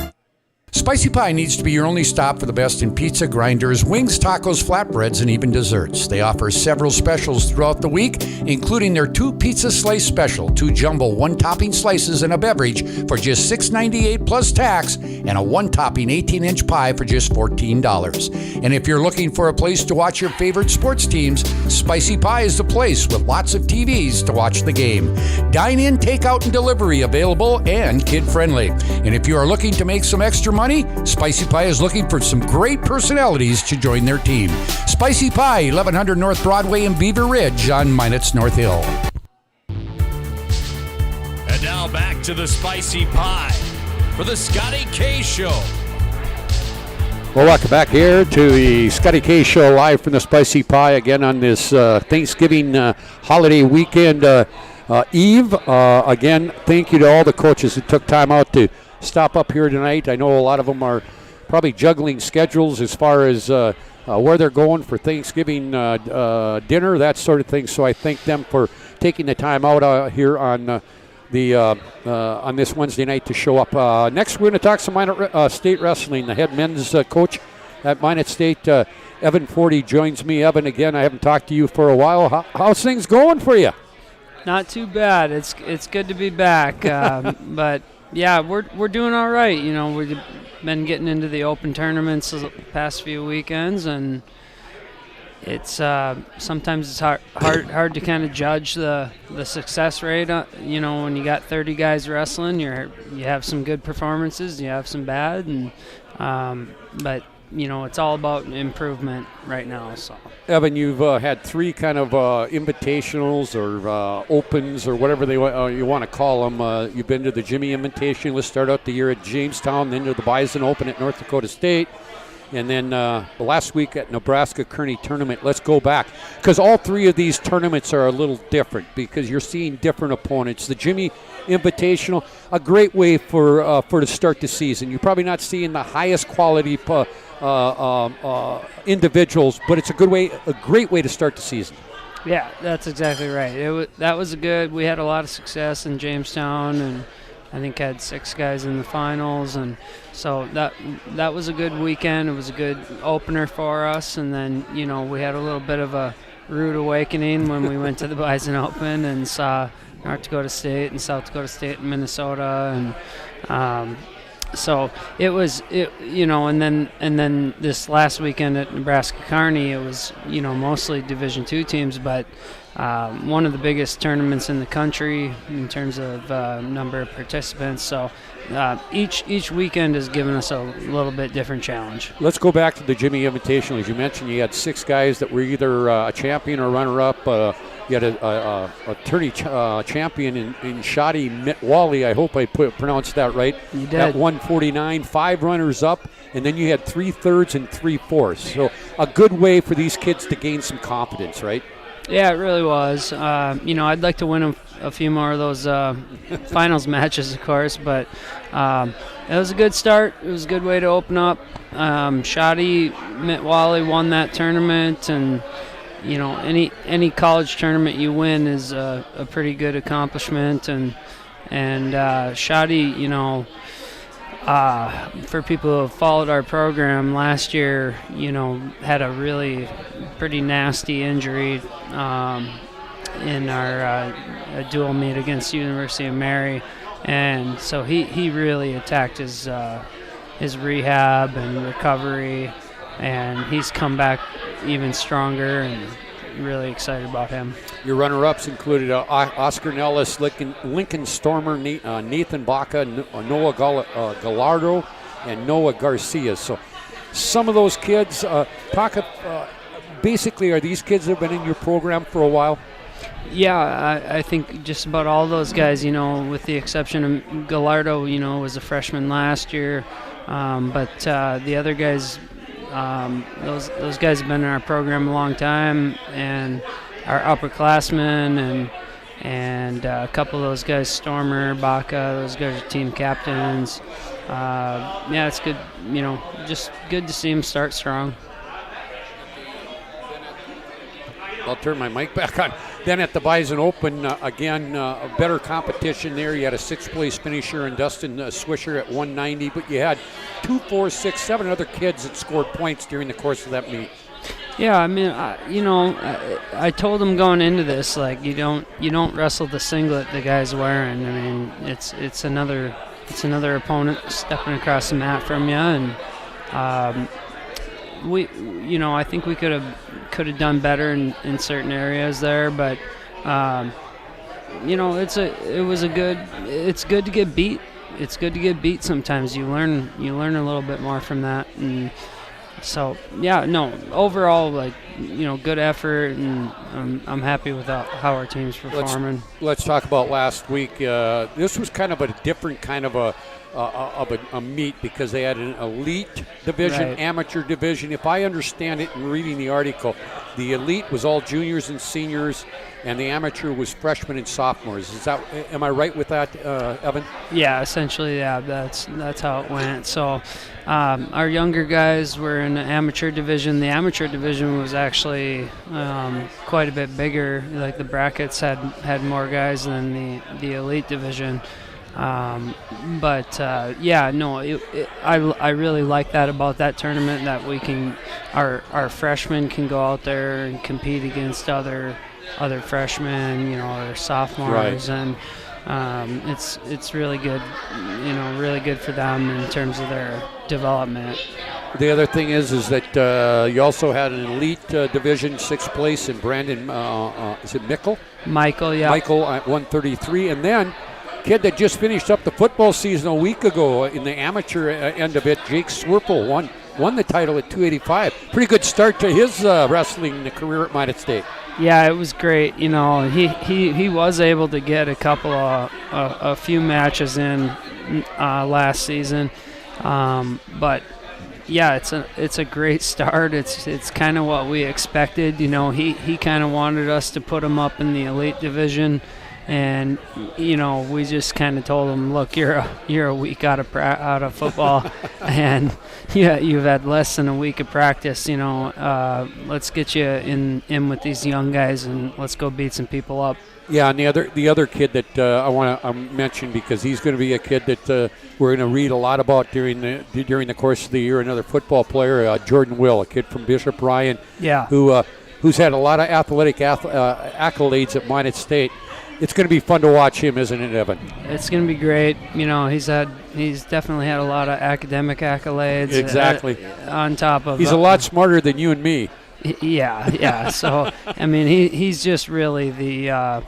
Spicy Pie needs to be your only stop for the best in pizza, grinders, wings, tacos, flatbreads, and even desserts. They offer several specials throughout the week, including their 2 pizza slice special, 2 jumbo 1-topping slices, and a beverage for just $6.98 plus tax, and a 1-topping 18-inch pie for just $14. And if you're looking for a place to watch your favorite sports teams, Spicy Pie is the place with lots of TVs to watch the game. Dine-in, takeout, and delivery available and kid-friendly. And if you are looking to make some extra money, Spicy Pie is looking for some great personalities to join their team. Spicy Pie, 1100 North Broadway in Beaver Ridge on Minot's North Hill. And now back to the Spicy Pie for the Scotty K Show. Well, welcome back here to the Scotty K Show live from the Spicy Pie again on this Thanksgiving holiday weekend. Eve, again, thank you to all the coaches who took time out to stop up here tonight. I know a lot of them are probably juggling schedules as far as where they're going for Thanksgiving dinner, that sort of thing. So I thank them for taking the time out here on on this Wednesday night to show up. Next, we're going to talk some Minot State wrestling. The head men's coach at Minot State, Evan Forty, joins me. Evan, again, I haven't talked to you for a while. How's things going for you? Not too bad. It's good to be back. But yeah, we're doing all right. You know, we've been getting into the open tournaments the past few weekends, and it's sometimes it's hard to kind of judge the success rate. You know, when you got 30 guys wrestling, you have some good performances, you have some bad, and but you know, it's all about improvement right now. So, Evan, you've had 3 kind of invitationals or opens or whatever you want to call them. You've been to the Jimmy Invitation. Let's start out the year at Jamestown, then to the Bison Open at North Dakota State, and then last week at Nebraska Kearney Tournament. Let's go back, because all 3 of these tournaments are a little different because you're seeing different opponents. The Jimmy Invitational, a great way for to start the season. You're probably not seeing the highest quality individuals, but it's a great way to start the season. Yeah, that's exactly right. That was we had a lot of success in Jamestown, and I think had 6 guys in the finals, and so that was a good weekend. It was a good opener for us, and then, you know, we had a little bit of a rude awakening when we went to the Bison Open and saw North Dakota State and South Dakota State and Minnesota, and so it was, you know, and then this last weekend at Nebraska Kearney, it was, you know, mostly Division II teams, but one of the biggest tournaments in the country in terms of number of participants. So each weekend has given us a little bit different challenge. Let's go back to the Jimmy Invitational. As you mentioned, you had 6 guys that were either a champion or runner-up. You had a tourney champion in Scotty Mitwally. I hope I pronounced that right. You did. At 149, 5 runners-up, and then you had 3 thirds and 3 fourths. So a good way for these kids to gain some confidence, right? Yeah, it really was. You know, I'd like to win a few more of those finals matches, of course, but it was a good start. It was a good way to open up. Scotty Mitwally won that tournament, and you know, any college tournament you win is a pretty good accomplishment, and Scotty, you know, for people who have followed our program, last year, you know, had a really pretty nasty injury in our dual meet against University of Mary, and so he really attacked his rehab and recovery, and he's come back even stronger, and really excited about him. Your runner-ups included Oscar Nellis, Lincoln Stormer, Nathan Baca, Noah Gallardo, and Noah Garcia. So some of those kids, basically, are these kids that have been in your program for a while? Yeah, I think just about all those guys, you know, with the exception of Gallardo, you know, was a freshman last year, but the other guys, those guys have been in our program a long time, and our upperclassmen, and a couple of those guys, Stormer, Baca, those guys are team captains. Yeah, it's good, you know, just good to see them start strong. I'll turn my mic back on. Then at the Bison Open, again, a better competition there. You had a 6th place finisher in Dustin Swisher at 190, but you had 2, 4, 6, 7 other kids that scored points during the course of that meet. Yeah, I mean, you know, I told them going into this, like, you don't wrestle the singlet the guy's wearing. I mean, it's another opponent stepping across the mat from you, and you know, I think we could have done better in certain areas there, but you know, it's good to get beat. It's good to get beat sometimes. You learn a little bit more from that, and so yeah, no, overall, like, you know, good effort, and I'm happy with how our team's performing. Let's talk about last week. This was kind of a different kind of a meet, because they had an elite division, right, amateur division. If I understand it in reading the article, the elite was all juniors and seniors, and the amateur was freshmen and sophomores. Am I right with that, Evan? Yeah, essentially, yeah. That's how it went. So our younger guys were in the amateur division. The amateur division was actually quite a bit bigger. Like the brackets had more guys than the elite division. I really like that about that tournament, that we can our freshmen can go out there and compete against other freshmen, or sophomores, right. And it's really good, really good for them in terms of their development. The other thing is that you also had an elite division, 6th place in Brandon. Is it Michael? Michael, yeah. Michael at 133, and then kid that just finished up the football season a week ago in the amateur end of it, Jake Swirple, won the title at 285. Pretty good start to his wrestling career at Minot State. Yeah, it was great. He was able to get a few matches in last season, but yeah, it's a great start. It's kind of what we expected. He kind of wanted us to put him up in the elite division. And we just kind of told him, look, you're a week out of football, and you've had less than a week of practice. Let's get you in with these young guys, and let's go beat some people up. Yeah, and the other kid that I want to mention, because he's going to be a kid that we're going to read a lot about during the course of the year. Another football player, Jordan Will, a kid from Bishop Ryan, yeah, who's had a lot of athletic accolades at Minot State. It's going to be fun to watch him, isn't it, Evan? It's going to be great. He's definitely had a lot of academic accolades. Exactly. On top of he's a lot smarter than you and me. Yeah. So he's just really the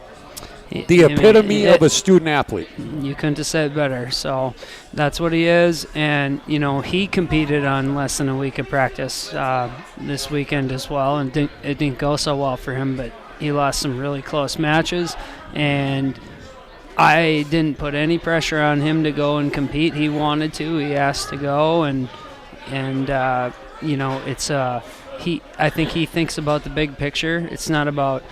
epitome of a student athlete. You couldn't have said better. So that's what he is, and he competed on less than a week of practice this weekend as well, and it didn't go so well for him, but he lost some really close matches. And I didn't put any pressure on him to go and compete. He wanted to. He asked to go, and it's I think he thinks about the big picture. It's not about,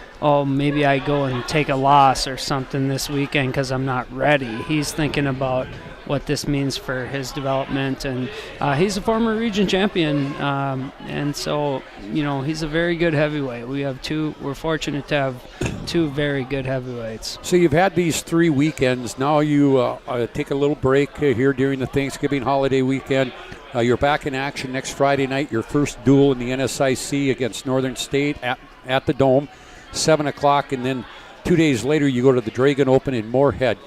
maybe I go and take a loss or something this weekend because I'm not ready. He's thinking about what this means for his development, and he's a former region champion, and so he's a very good heavyweight. We're fortunate to have two very good heavyweights. So you've had these 3 weekends. Now you take a little break here during the Thanksgiving holiday weekend. You're back in action next Friday night, your first duel in the NSIC against Northern State at the Dome, 7 o'clock, and then 2 days later you go to the Dragon Open in Moorhead.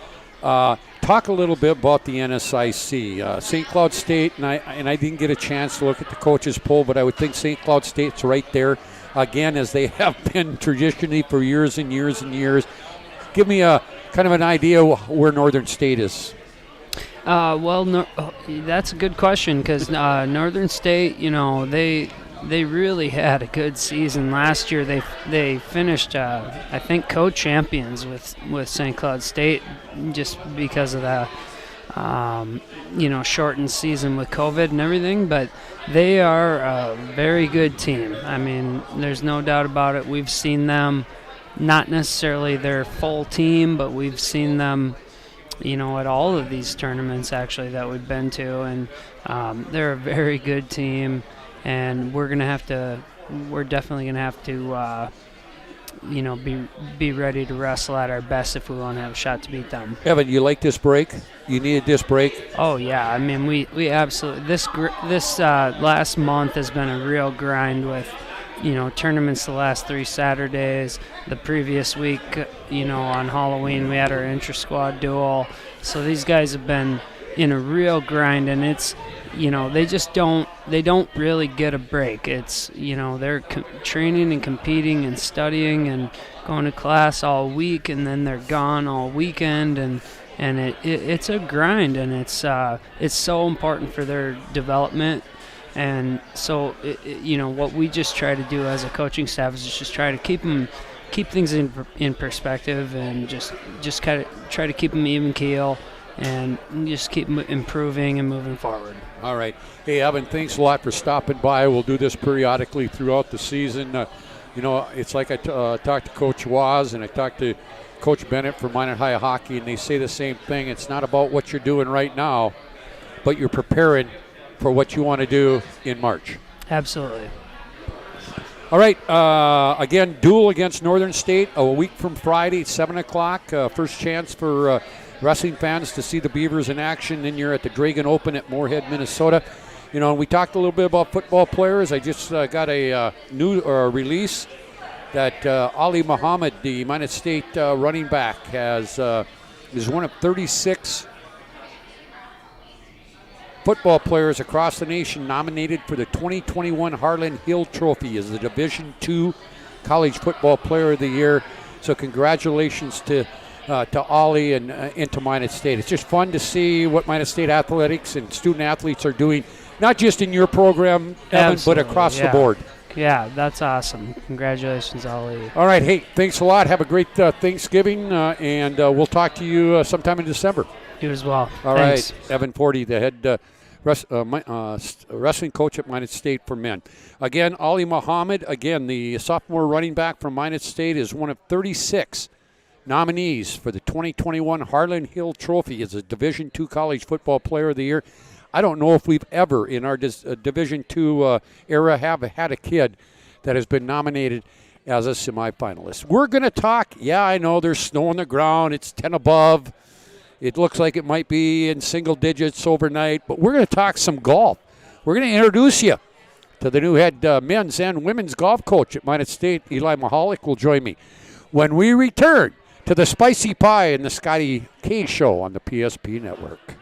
Talk a little bit about the NSIC. St. Cloud State, and I didn't get a chance to look at the coaches poll, but I would think St. Cloud State's right there, again, as they have been traditionally for years and years and years. Give me a kind of an idea where Northern State is. That's a good question, because Northern State, they really had a good season last year. They finished, I think, co-champions with St. Cloud State, just because of the shortened season with COVID and everything. But they are a very good team. I mean, there's no doubt about it. We've seen them, not necessarily their full team, but we've seen them at all of these tournaments actually that we've been to, and they're a very good team. And we're definitely gonna have to, be ready to wrestle at our best if we want to have a shot to beat them. Evan, you like this break? You needed this break? Oh yeah, I mean we absolutely this last month has been a real grind with, tournaments the last 3 Saturdays. The previous week, on Halloween we had our intra-squad duel. So these guys have been in a real grind, and it's. They don't really get a break. It's, they're training and competing and studying and going to class all week, and then they're gone all weekend, and it's a grind, and it's so important for their development. And so, what we just try to do as a coaching staff is just try to keep things in perspective, and just kind of try to keep them even keel, and just keep improving and moving forward. All right. Hey, Evan, thanks a lot for stopping by. We'll do this periodically throughout the season. it's like I talked to Coach Waz and I talked to Coach Bennett from Minot High Hockey, and they say the same thing. It's not about what you're doing right now, but you're preparing for what you want to do in March. Absolutely. All right, again, duel against Northern State a week from Friday, 7 o'clock. First chance for wrestling fans to see the Beavers in action. Then you're at the Dragon Open at Moorhead, Minnesota. And we talked a little bit about football players. I just got a new release that Ali Muhammad, the Minot State running back, is one of 36 football players across the nation nominated for the 2021 Harlan Hill Trophy as the Division II College Football Player of the Year. So congratulations to Ollie and to Minot State. It's just fun to see what Minot State athletics and student athletes are doing, not just in your program, Evan, but across the board. Yeah, that's awesome. Congratulations, Ollie. All right, hey, thanks a lot. Have a great Thanksgiving, and we'll talk to you sometime in December. You as well. All Thanks. right, Evan Forty, the head wrestling coach at Minot State for men. Again, Ali Muhammad, the sophomore running back from Minot State, is one of 36 nominees for the 2021 Harlan Hill Trophy as a Division II College Football Player of the Year. I don't know if we've ever in our Division II era have had a kid that has been nominated as a semifinalist. We're going to talk, I know there's snow on the ground, it's 10 above. It looks like it might be in single digits overnight, but we're going to talk some golf. We're going to introduce you to the new head men's and women's golf coach at Minot State. Eli Mahalik will join me when we return to the Spicy Pie and the Scotty K Show on the PSP Network.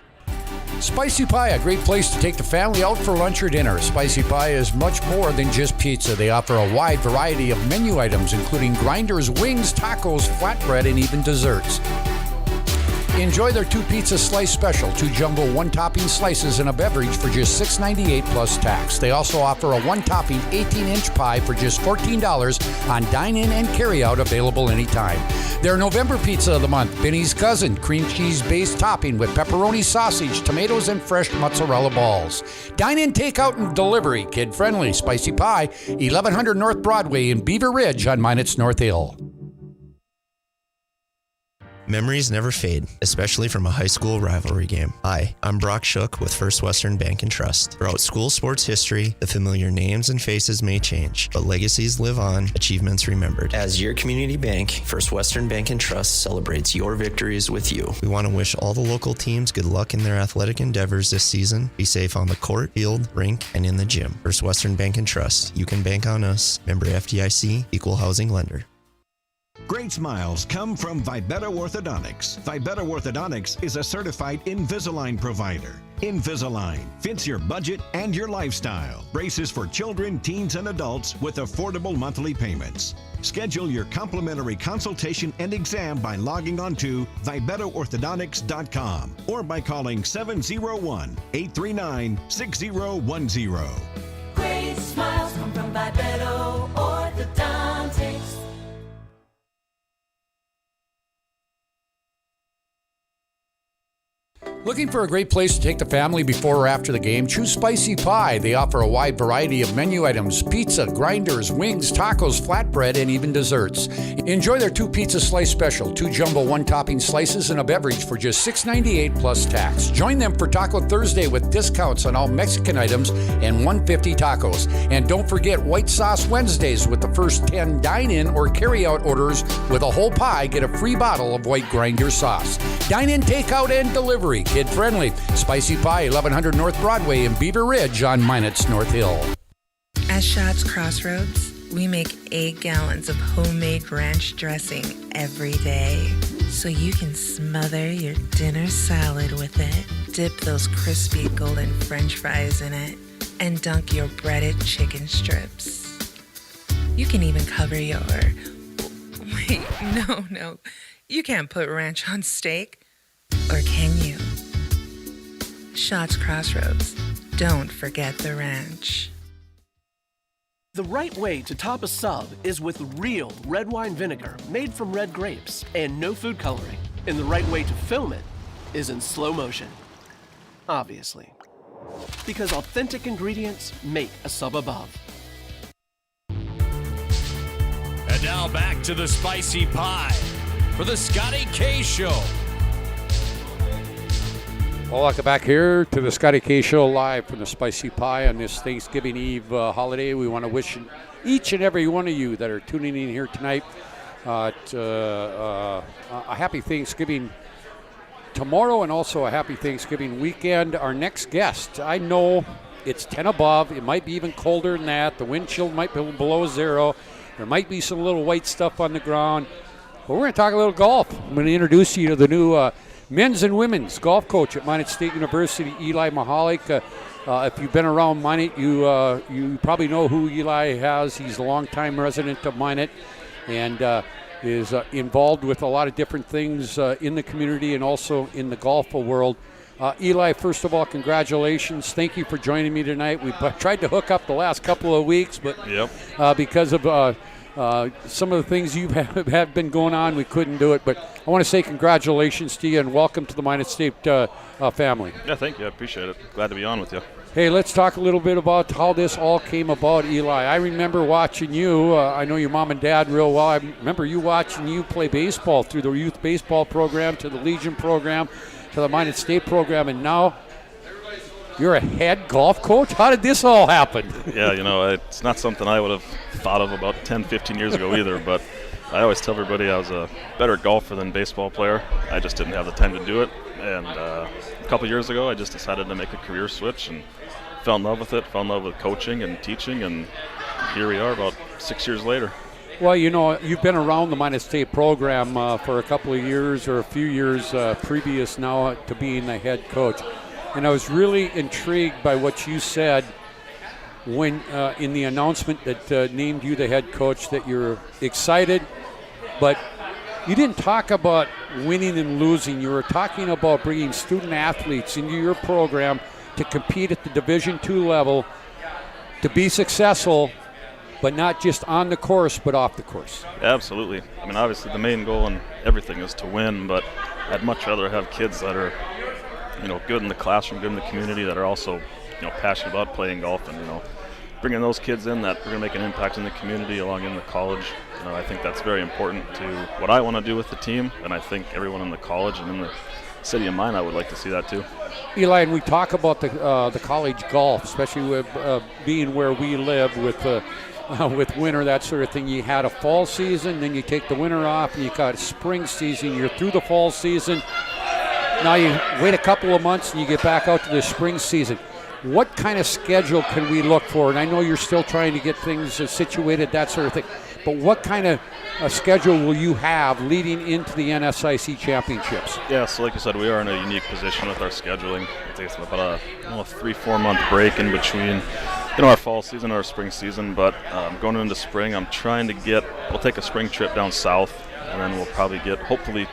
Spicy Pie, a great place to take the family out for lunch or dinner. Spicy Pie is much more than just pizza. They offer a wide variety of menu items, including grinders, wings, tacos, flatbread, and even desserts. Enjoy their 2 pizza slice special, 2 jumbo 1-topping slices and a beverage for just $6.98 plus tax. They also offer a 1-topping 18-inch pie for just $14 on dine-in and carry-out, available anytime. Their November pizza of the month, Benny's Cousin, cream cheese-based topping with pepperoni sausage, tomatoes, and fresh mozzarella balls. Dine-in, takeout, and delivery, kid-friendly. Spicy Pie, 1100 North Broadway in Beaver Ridge on Minot's North Hill. Memories never fade, especially from a high school rivalry game. Hi, I'm Brock Shook with First Western Bank and Trust. Throughout school sports history, the familiar names and faces may change, but legacies live on, achievements remembered. As your community bank, First Western Bank and Trust celebrates your victories with you. We want to wish all the local teams good luck in their athletic endeavors this season. Be safe on the court, field, rink, and in the gym. First Western Bank and Trust. You can bank on us. Member FDIC, Equal Housing Lender. Great smiles come from Vibetta Orthodontics. Vibetta Orthodontics is a certified Invisalign provider. Invisalign fits your budget and your lifestyle. Braces for children, teens, and adults with affordable monthly payments. Schedule your complimentary consultation and exam by logging on to VibettaOrthodontics.com or by calling 701-839-6010. Great smiles come from Vibetta Orthodontics. Looking for a great place to take the family before or after the game? Choose Spicy Pie. They offer a wide variety of menu items, pizza, grinders, wings, tacos, flatbread, and even desserts. Enjoy their 2 pizza slice special, 2 jumbo 1-topping slices and a beverage for just $6.98 plus tax. Join them for Taco Thursday with discounts on all Mexican items and $1.50 tacos. And don't forget White Sauce Wednesdays with the first 10 dine-in or carry-out orders with a whole pie. Get a free bottle of white grinder sauce. Dine-in, takeout, and delivery. Kid-friendly. Spicy Pie, 1100 North Broadway in Beaver Ridge on Minot's North Hill. At Shots Crossroads, we make 8 gallons of homemade ranch dressing every day, so you can smother your dinner salad with it, dip those crispy golden French fries in it, and dunk your breaded chicken strips. You can even cover your... Wait, no. You can't put ranch on steak. Or can you? Shots Crossroads. Don't forget the ranch. The right way to top a sub is with real red wine vinegar made from red grapes and no food coloring. And the right way to film it is in slow motion. Obviously. Because authentic ingredients make a sub above. And now back to the Spicy Pie for the Scotty K Show. Well, welcome back here to the Scotty K Show live from the Spicy Pie on this Thanksgiving Eve holiday. We want to wish each and every one of you that are tuning in here tonight a happy Thanksgiving tomorrow and also a happy Thanksgiving weekend. Our next guest, I know it's 10 above. It might be even colder than that. The wind chill might be below zero. There might be some little white stuff on the ground. But we're going to talk a little golf. I'm going to introduce you to the new men's and women's golf coach at Minot State University, Eli Mahalik. If you've been around Minot, you probably know who Eli has. He's a longtime resident of Minot and is involved with a lot of different things in the community and also in the golf world. Eli, first of all, congratulations. Thank you for joining me tonight. We tried to hook up the last couple of weeks, but because of some of the things you have been going on, we couldn't do it. But I want to say congratulations to you and welcome to the Minot State family. Yeah, thank you. I appreciate it. Glad to be on with you. Hey, let's talk a little bit about how this all came about, Eli. I remember watching you. I know your mom and dad real well. I remember you watching you play baseball through the youth baseball program to the Legion program to the Minot State program, and now you're a head golf coach? How did this all happen? Yeah, it's not something I would have thought of about 10, 15 years ago either, but I always tell everybody I was a better golfer than baseball player. I just didn't have the time to do it, and a couple years ago I just decided to make a career switch and fell in love with it, fell in love with coaching and teaching, and here we are about 6 years later. Well, you've been around the Minot State program for a couple of years or a few years previous now to being the head coach. And I was really intrigued by what you said when in the announcement that named you the head coach, that you're excited, but you didn't talk about winning and losing. You were talking about bringing student athletes into your program to compete at the Division II level, to be successful, but not just on the course, but off the course. Absolutely. I mean, obviously the main goal in everything is to win, but I'd much rather have kids that are, good in the classroom, good in the community, that are also, passionate about playing golf, and, bringing those kids in that are going to make an impact in the community along in the college. I think that's very important to what I want to do with the team, and I think everyone in the college and in the city of Minot would like to see that too. Eli, and we talk about the college golf, especially with being where we live with winter, that sort of thing. You had a fall season, then you take the winter off, and you got a spring season. You're through the fall season. Now you wait a couple of months, and you get back out to the spring season. What kind of schedule can we look for? And I know you're still trying to get things situated, that sort of thing. But what kind of schedule will you have leading into the NSIC championships? Yeah, so like you said, we are in a unique position with our scheduling. It takes about a 3-4 month break in between our fall season and our spring season. But going into spring, I'm trying to we'll take a spring trip down south, and then we'll probably get hopefully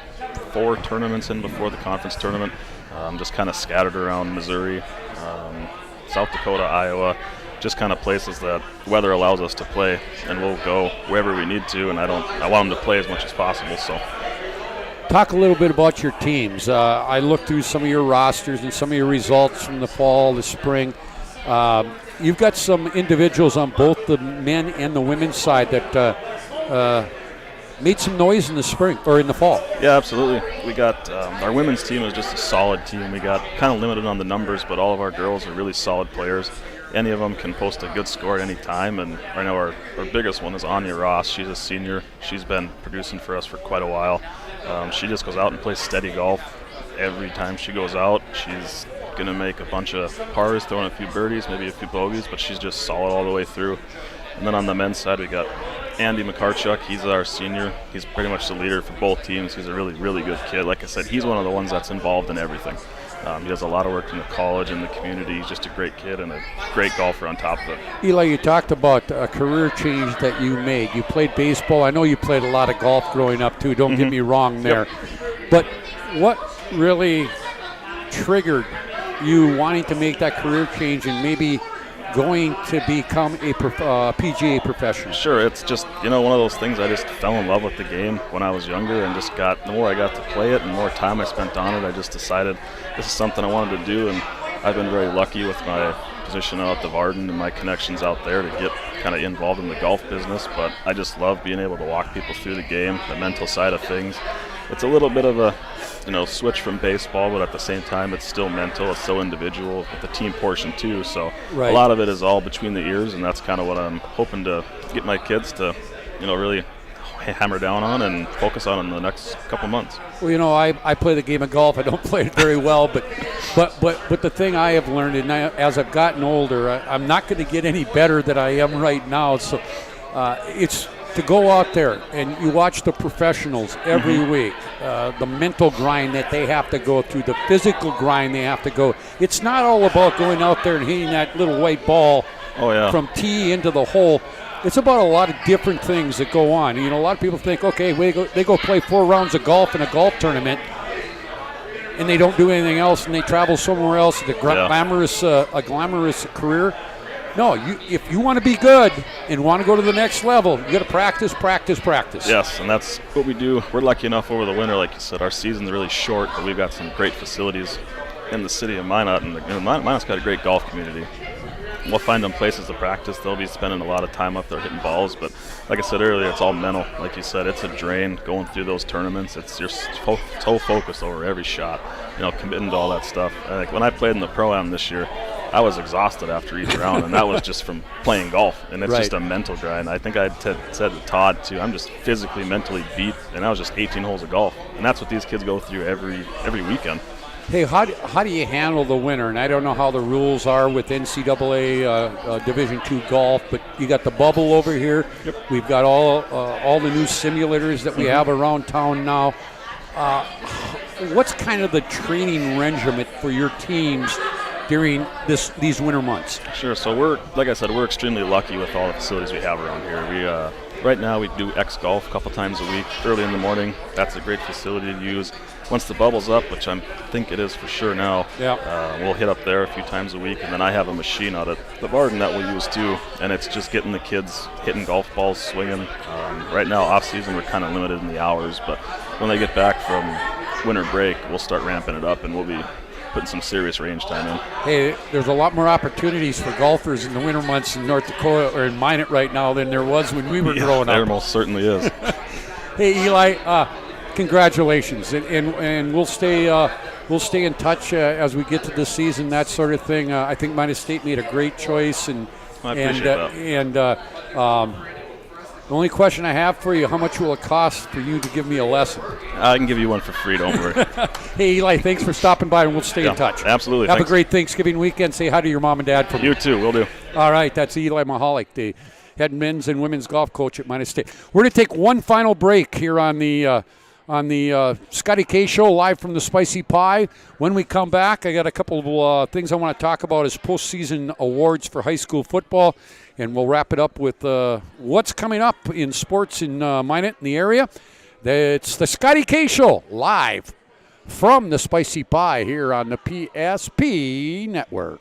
4 tournaments in before the conference tournament, just kind of scattered around Missouri, South Dakota, Iowa, just kind of places that weather allows us to play, and we'll go wherever we need to, and I want them to play as much as possible. So, talk a little bit about your teams. I looked through some of your rosters and some of your results from the fall, the spring. You've got some individuals on both the men and the women's side that made some noise in the spring or in the fall. Yeah, absolutely. We got our women's team is just a solid team. We got kind of limited on the numbers, but all of our girls are really solid players. Any of them can post a good score at any time, and right now our biggest one is Anya Ross. She's a senior. She's been producing for us for quite a while. She just goes out and plays steady golf every time she goes out. She's going to make a bunch of pars, throwing a few birdies, maybe a few bogeys, but she's just solid all the way through. And then on the men's side, we got Andy Mccartruck. He's our senior. He's pretty much the leader for both teams. He's a really, really good kid. Like I said, he's one of the ones that's involved in everything. He does a lot of work in the college and the community. He's just a great kid and a great golfer on top of it. Eli, you talked about a career change that you made. You played baseball. I know you played a lot of golf growing up too. Don't get me wrong there. Yep. But what really triggered you wanting to make that career change and maybe going to become a PGA professional? Sure, it's just, one of those things. I just fell in love with the game when I was younger, and the more I got to play it and more time I spent on it, I just decided this is something I wanted to do. And I've been very lucky with my position out at the Varden and my connections out there to get kind of involved in the golf business, but I just love being able to walk people through the game, the mental side of things. It's a little bit of a switch from baseball, but at the same time it's still mental, it's still individual with the team portion too, so right. A lot of it is all between the ears, and that's kind of what I'm hoping to get my kids to really hammer down on and focus on in the next couple months. Well, I play the game of golf. I don't play it very well, but the thing I have learned, and as I've gotten older, I'm not going to get any better than I am right now. So it's to go out there and you watch the professionals every week, the mental grind that they have to go through, the physical grind they have to go. It's not all about going out there and hitting that little white ball from tee into the hole. It's about a lot of different things that go on. A lot of people think, okay, they go play 4 rounds of golf in a golf tournament, and they don't do anything else, and they travel somewhere else. A glamorous career. No, if you want to be good and want to go to the next level, you got to practice, practice, practice. Yes, and that's what we do. We're lucky enough over the winter, like you said, our season's really short, but we've got some great facilities in the city of Minot, and Minot's got a great golf community. We'll find them places to practice. They'll be spending a lot of time up there hitting balls, but like I said earlier, it's all mental. Like you said, it's a drain going through those tournaments. It's you're so focused over every shot, committing to all that stuff. Like when I played in the Pro-Am this year, I was exhausted after each round, and that was just from playing golf, and it's just a mental grind. I think I said to Todd, too, I'm just physically, mentally beat, and that was just 18 holes of golf, and that's what these kids go through every weekend. Hey, how do you handle the winter? And I don't know how the rules are with NCAA Division II golf, but you got the bubble over here. Yep. We've got all the new simulators that we have around town now. What's kind of the training regimen for your teams during these winter months? Sure. So like I said, we're extremely lucky with all the facilities we have around here. We right now we do X golf a couple times a week, early in the morning. That's a great facility to use. Once the bubble's up, which I think it is for sure now, we'll hit up there a few times a week, and then I have a machine out at the Varden that we'll use too, and it's just getting the kids hitting golf balls, swinging. Right now, off season, we're kind of limited in the hours, but when they get back from winter break, we'll start ramping it up, and we'll be putting some serious range time in. Hey, there's a lot more opportunities for golfers in the winter months in North Dakota or in Minot right now than there was when we were growing up. There most certainly is. Hey, Eli, congratulations, and we'll stay in touch as we get to this season, that sort of thing. I think Minot State made a great choice, and I appreciate that. And the only question I have for you: how much will it cost for you to give me a lesson? I can give you one for free. Don't worry. Hey, Eli, thanks for stopping by, and we'll stay in touch. Absolutely. Have Thanks. a great Thanksgiving weekend. Say hi to your mom and dad for me. You too. Will do. All right, that's Eli Mahalik, the head men's and women's golf coach at Minot State. We're going to take one final break here on the Scotty K Show, live from the Spicy Pie. When we come back, I got a couple of things I want to talk about as postseason awards for high school football, and we'll wrap it up with what's coming up in sports in Minot in the area. It's the Scotty K Show, live from the Spicy Pie here on the PSP Network.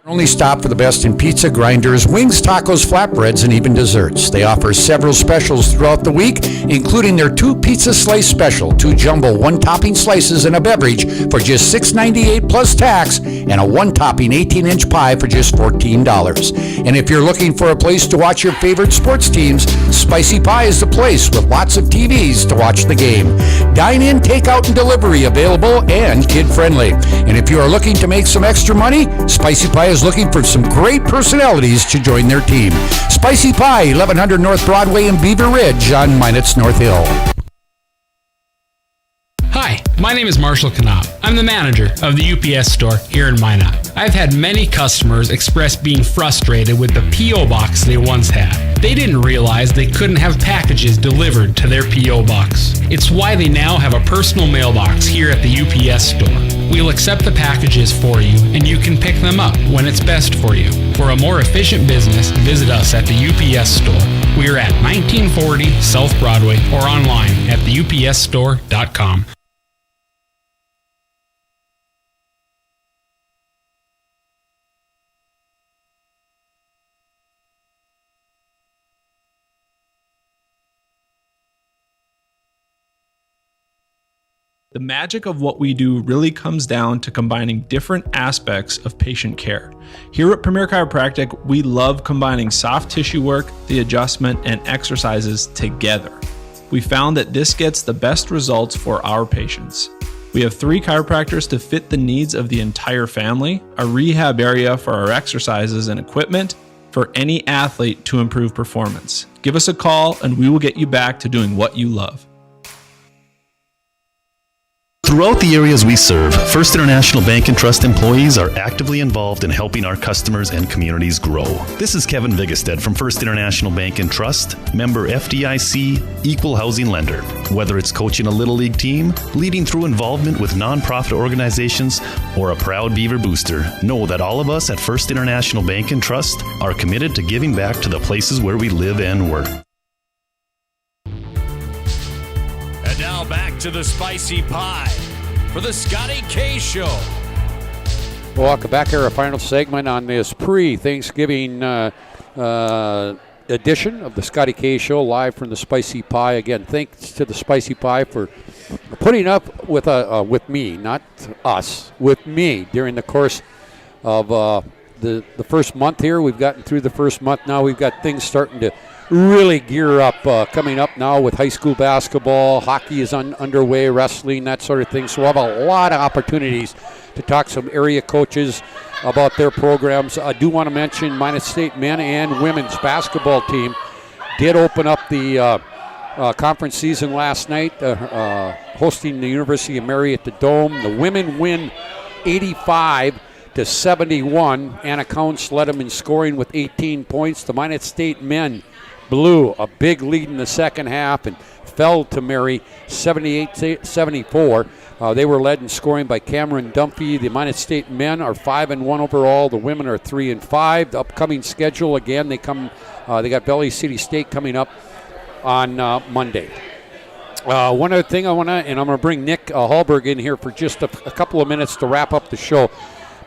Only stop for the best in pizza, grinders, wings, tacos, flatbreads, and even desserts. They offer several specials throughout the week, including their 2 pizza slice special, 2 jumbo 1-topping slices and a beverage for just $6.98 plus tax, and a 1-topping 18-inch pie for just $14. And if you're looking for a place to watch your favorite sports teams, Spicy Pie is the place with lots of TVs to watch the game. Dine-in, takeout, and delivery available and kid-friendly. And if you are looking to make some extra money, Spicy Pie is looking for some great personalities to join their team. Spicy Pie, 1100 North Broadway in Beaver Ridge on Minot's North Hill. Hi, my name is Marshall Knopp. I'm the manager of the UPS store here in Minot. I've had many customers express being frustrated with the P.O. box they once had. They didn't realize they couldn't have packages delivered to their P.O. box. It's why they now have a personal mailbox here at the UPS store. We'll accept the packages for you, and you can pick them up when it's best for you. For a more efficient business, visit us at the UPS store. We are at 1940 South Broadway or online at theupsstore.com. The magic of what we do really comes down to combining different aspects of patient care. Here at Premier Chiropractic, we love combining soft tissue work, the adjustment, and exercises together. We found that this gets the best results for our patients. We have 3 chiropractors to fit the needs of the entire family, a rehab area for our exercises and equipment for any athlete to improve performance. Give us a call and we will get you back to doing what you love. Throughout the areas we serve, First International Bank and Trust employees are actively involved in helping our customers and communities grow. This is Kevin Vigestad from First International Bank and Trust, member FDIC, equal housing lender. Whether it's coaching a Little League team, leading through involvement with nonprofit organizations, or a proud Beaver booster, know that all of us at First International Bank and Trust are committed to giving back to the places where we live and work. And now back to the Spicy Pie for the Scotty K Show. Welcome back here, our final segment on this pre-Thanksgiving edition of the Scotty K Show, live from the Spicy Pie. Again, thanks to the Spicy Pie for putting up with me, not us, with me during the course of the first month here. We've gotten through the first month now. We've got things starting to really gear up coming up now with high school basketball, hockey is underway, wrestling, that sort of thing. So we'll have a lot of opportunities to talk to some area coaches about their programs. I do want to mention Minot State men and women's basketball team did open up the conference season last night, hosting the University of Mary at the Dome. The women win 85-71. Anna Counts led them in scoring with 18 points. The Minot State men blew a big lead in the second half and fell to Mary 78-74. They were led in scoring by Cameron Dunphy. The Minot State men are 5-1 overall. The women are 3-5. The upcoming schedule, again, they got Valley City State coming up on Monday. One other thing I'm going to bring Nick Hallberg in here for just a couple of minutes to wrap up the show.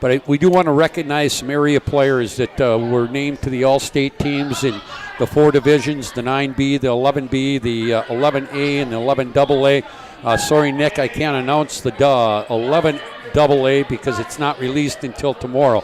But we do want to recognize some area players that were named to the All-State teams in the 4 divisions, the 9B, the 11B, the 11A, and the 11AA. Sorry, Nick, I can't announce the 11AA because it's not released until tomorrow.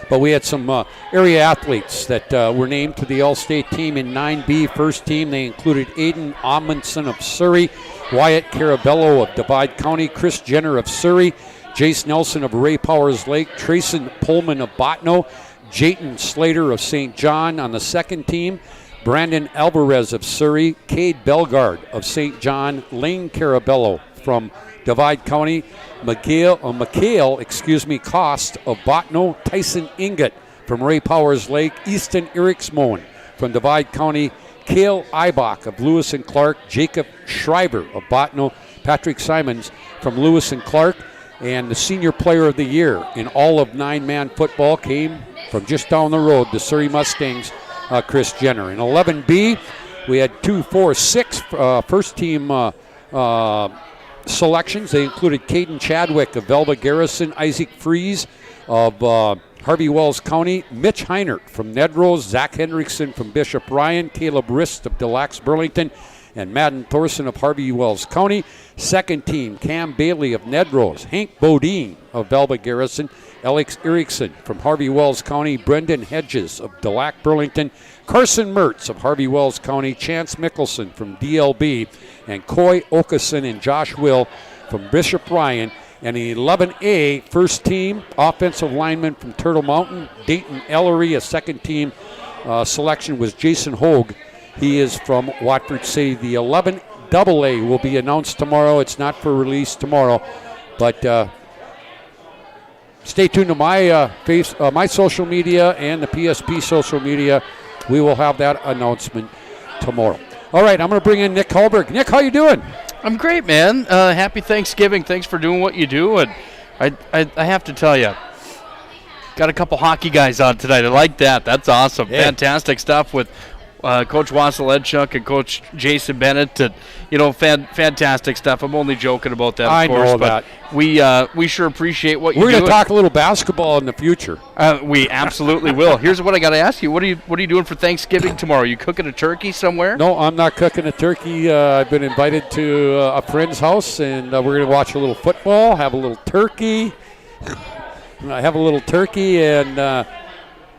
But we had some area athletes that were named to the All-State team in 9B first team. They included Aiden Amundsen of Surrey, Wyatt Carabello of Divide County, Chris Jenner of Surrey, Jace Nelson of Ray Powers Lake, Trayson Pullman of Botno, Jayton Slater of St. John on the second team, Brandon Alvarez of Surrey, Cade Belgard of St. John, Lane Carabello from Divide County, Mikhail Cost of Botno, Tyson Ingot from Ray Powers Lake, Easton Eriksmoen from Divide County, Cale Eibach of Lewis and Clark, Jacob Schreiber of Botno, Patrick Simons from Lewis and Clark. And the senior player of the year in all of 9-man football came from just down the road, the Surrey Mustangs, Chris Jenner. In 11B, we had 2, 4, 6 first team selections. They included Caden Chadwick of Velva Garrison, Isaac Fries of Harvey Wells County, Mitch Heinert from Nedrose, Zach Hendrickson from Bishop Ryan, Caleb Rist of Des Lacs Burlington, and Madden Thorson of Harvey Wells County. Second team, Cam Bailey of Nedrose, Hank Bodine of Velva Garrison, Alex Erickson from Harvey Wells County, Brendan Hedges of Des Lacs Burlington, Carson Mertz of Harvey Wells County, Chance Mickelson from DLB, and Coy Okeson and Josh Will from Bishop Ryan. And the 11A first team, offensive lineman from Turtle Mountain, Dayton Ellery. A second team selection was Jason Hogue. He is from Watford City. The 11AA will be announced tomorrow. It's not for release tomorrow, but stay tuned to my my social media and the PSP social media. We will have that announcement tomorrow. All right, I'm going to bring in Nick Hallberg. Nick, how you doing? I'm great, man. Happy Thanksgiving. Thanks for doing what you do. And I have to tell you, got a couple hockey guys on tonight. I like that. That's awesome. Yeah. Fantastic stuff with Coach Wassel Edchuk and Coach Jason Bennett. And, fantastic stuff. I'm only joking about that, of course. I know that. we sure appreciate what you're We're doing. going to talk a little basketball in the future. We absolutely will. Here's what I got to ask you. What are you doing for Thanksgiving tomorrow? You cooking a turkey somewhere? No, I'm not cooking a turkey. I've been invited to a friend's house, and we're going to watch a little football, have a little turkey. And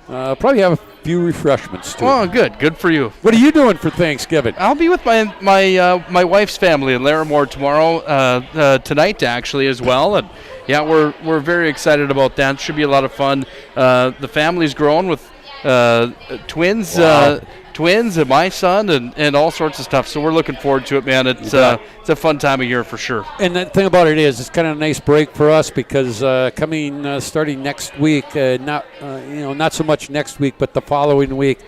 probably have a few refreshments, too. Oh, good. Good for you. What are you doing for Thanksgiving? I'll be with my wife's family in Larimore tomorrow, tonight actually as well. And yeah, we're very excited about that. Should be a lot of fun. The family's grown with twins. Wow. Twins and my son and all sorts of stuff. So we're looking forward to it, man. It's a fun time of year for sure. And the thing about it is, it's kind of a nice break for us because starting next week, not so much next week, but the following week,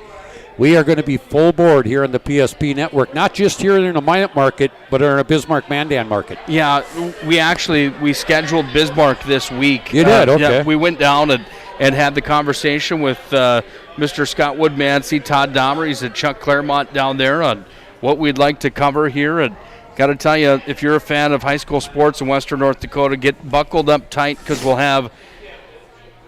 we are going to be full board here on the PSP network, not just here in the Minot market, but in our Bismarck-Mandan market. Yeah, we scheduled Bismarck this week. You did? Okay. Yeah, we went down and had the conversation with Mr. Scott Woodmansey, Todd Domeries, and Chuck Claremont down there on what we'd like to cover here. And got to tell you, if you're a fan of high school sports in Western North Dakota, get buckled up tight because we'll have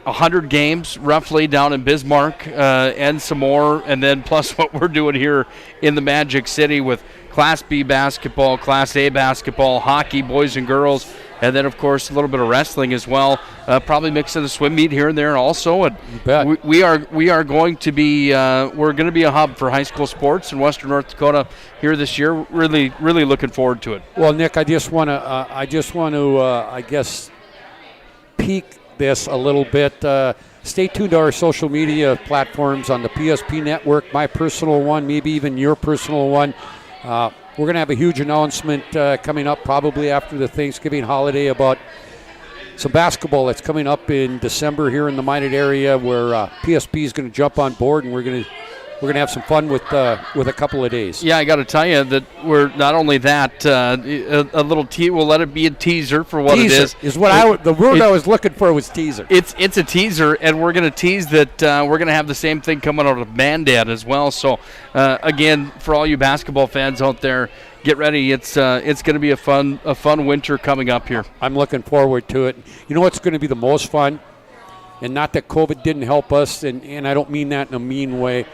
100 games roughly down in Bismarck and some more, and then plus what we're doing here in the Magic City with Class B basketball, Class A basketball, hockey, boys and girls, and then, of course, a little bit of wrestling as well. Probably mix in a swim meet here and there also. And we are going to be we're going to be a hub for high school sports in Western North Dakota here this year. Really, really looking forward to it. Well, Nick, I just want to peek this a little bit. Stay tuned to our social media platforms on the PSP network, my personal one, maybe even your personal one. We're going to have a huge announcement coming up probably after the Thanksgiving holiday about some basketball that's coming up in December here in the Minot area where PSP is going to jump on board, and we're going to have some fun with a couple of days. Yeah, I got to tell you that we're not only that, a little we'll let it be a teaser for what teaser it is. The word I was looking for was teaser. It's a teaser, and we're going to tease that we're going to have the same thing coming out of Mandan as well. So, again, for all you basketball fans out there, get ready. It's going to be a fun winter coming up here. I'm looking forward to it. You know what's going to be the most fun? And not that COVID didn't help us, and I don't mean that in a mean way,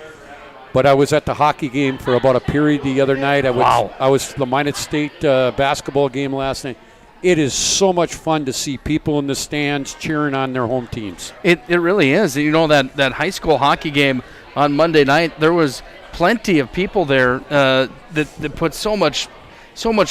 but I was at the hockey game for about a period the other night. I was the Minot State basketball game last night. It is so much fun to see people in the stands cheering on their home teams. It really is. You know, that high school hockey game on Monday night, there was plenty of people there that put so much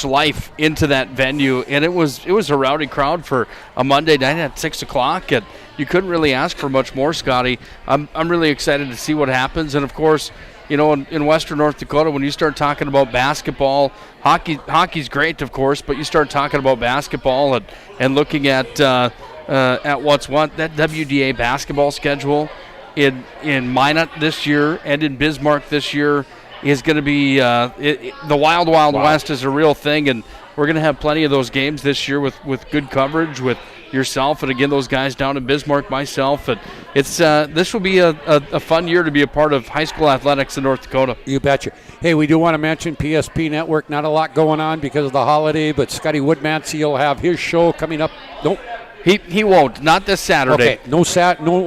life into that venue, and it was a rowdy crowd for a Monday night at 6 o'clock, and you couldn't really ask for much more, Scotty. I'm really excited to see what happens, and of course, you know, in Western North Dakota, when you start talking about basketball, hockey's great, of course, but you start talking about basketball and looking at what's what, that WDA basketball schedule in Minot this year and in Bismarck this year is going to be the Wild West is a real thing, and we're going to have plenty of those games this year with good coverage with yourself and again those guys down in Bismarck, myself, and it's this will be a fun year to be a part of high school athletics in North Dakota. You betcha. Hey, we do want to mention PSP Network. Not a lot going on because of the holiday, but Scotty Woodmansey will have his show coming up. Nope. He won't. Not this Saturday. Okay. No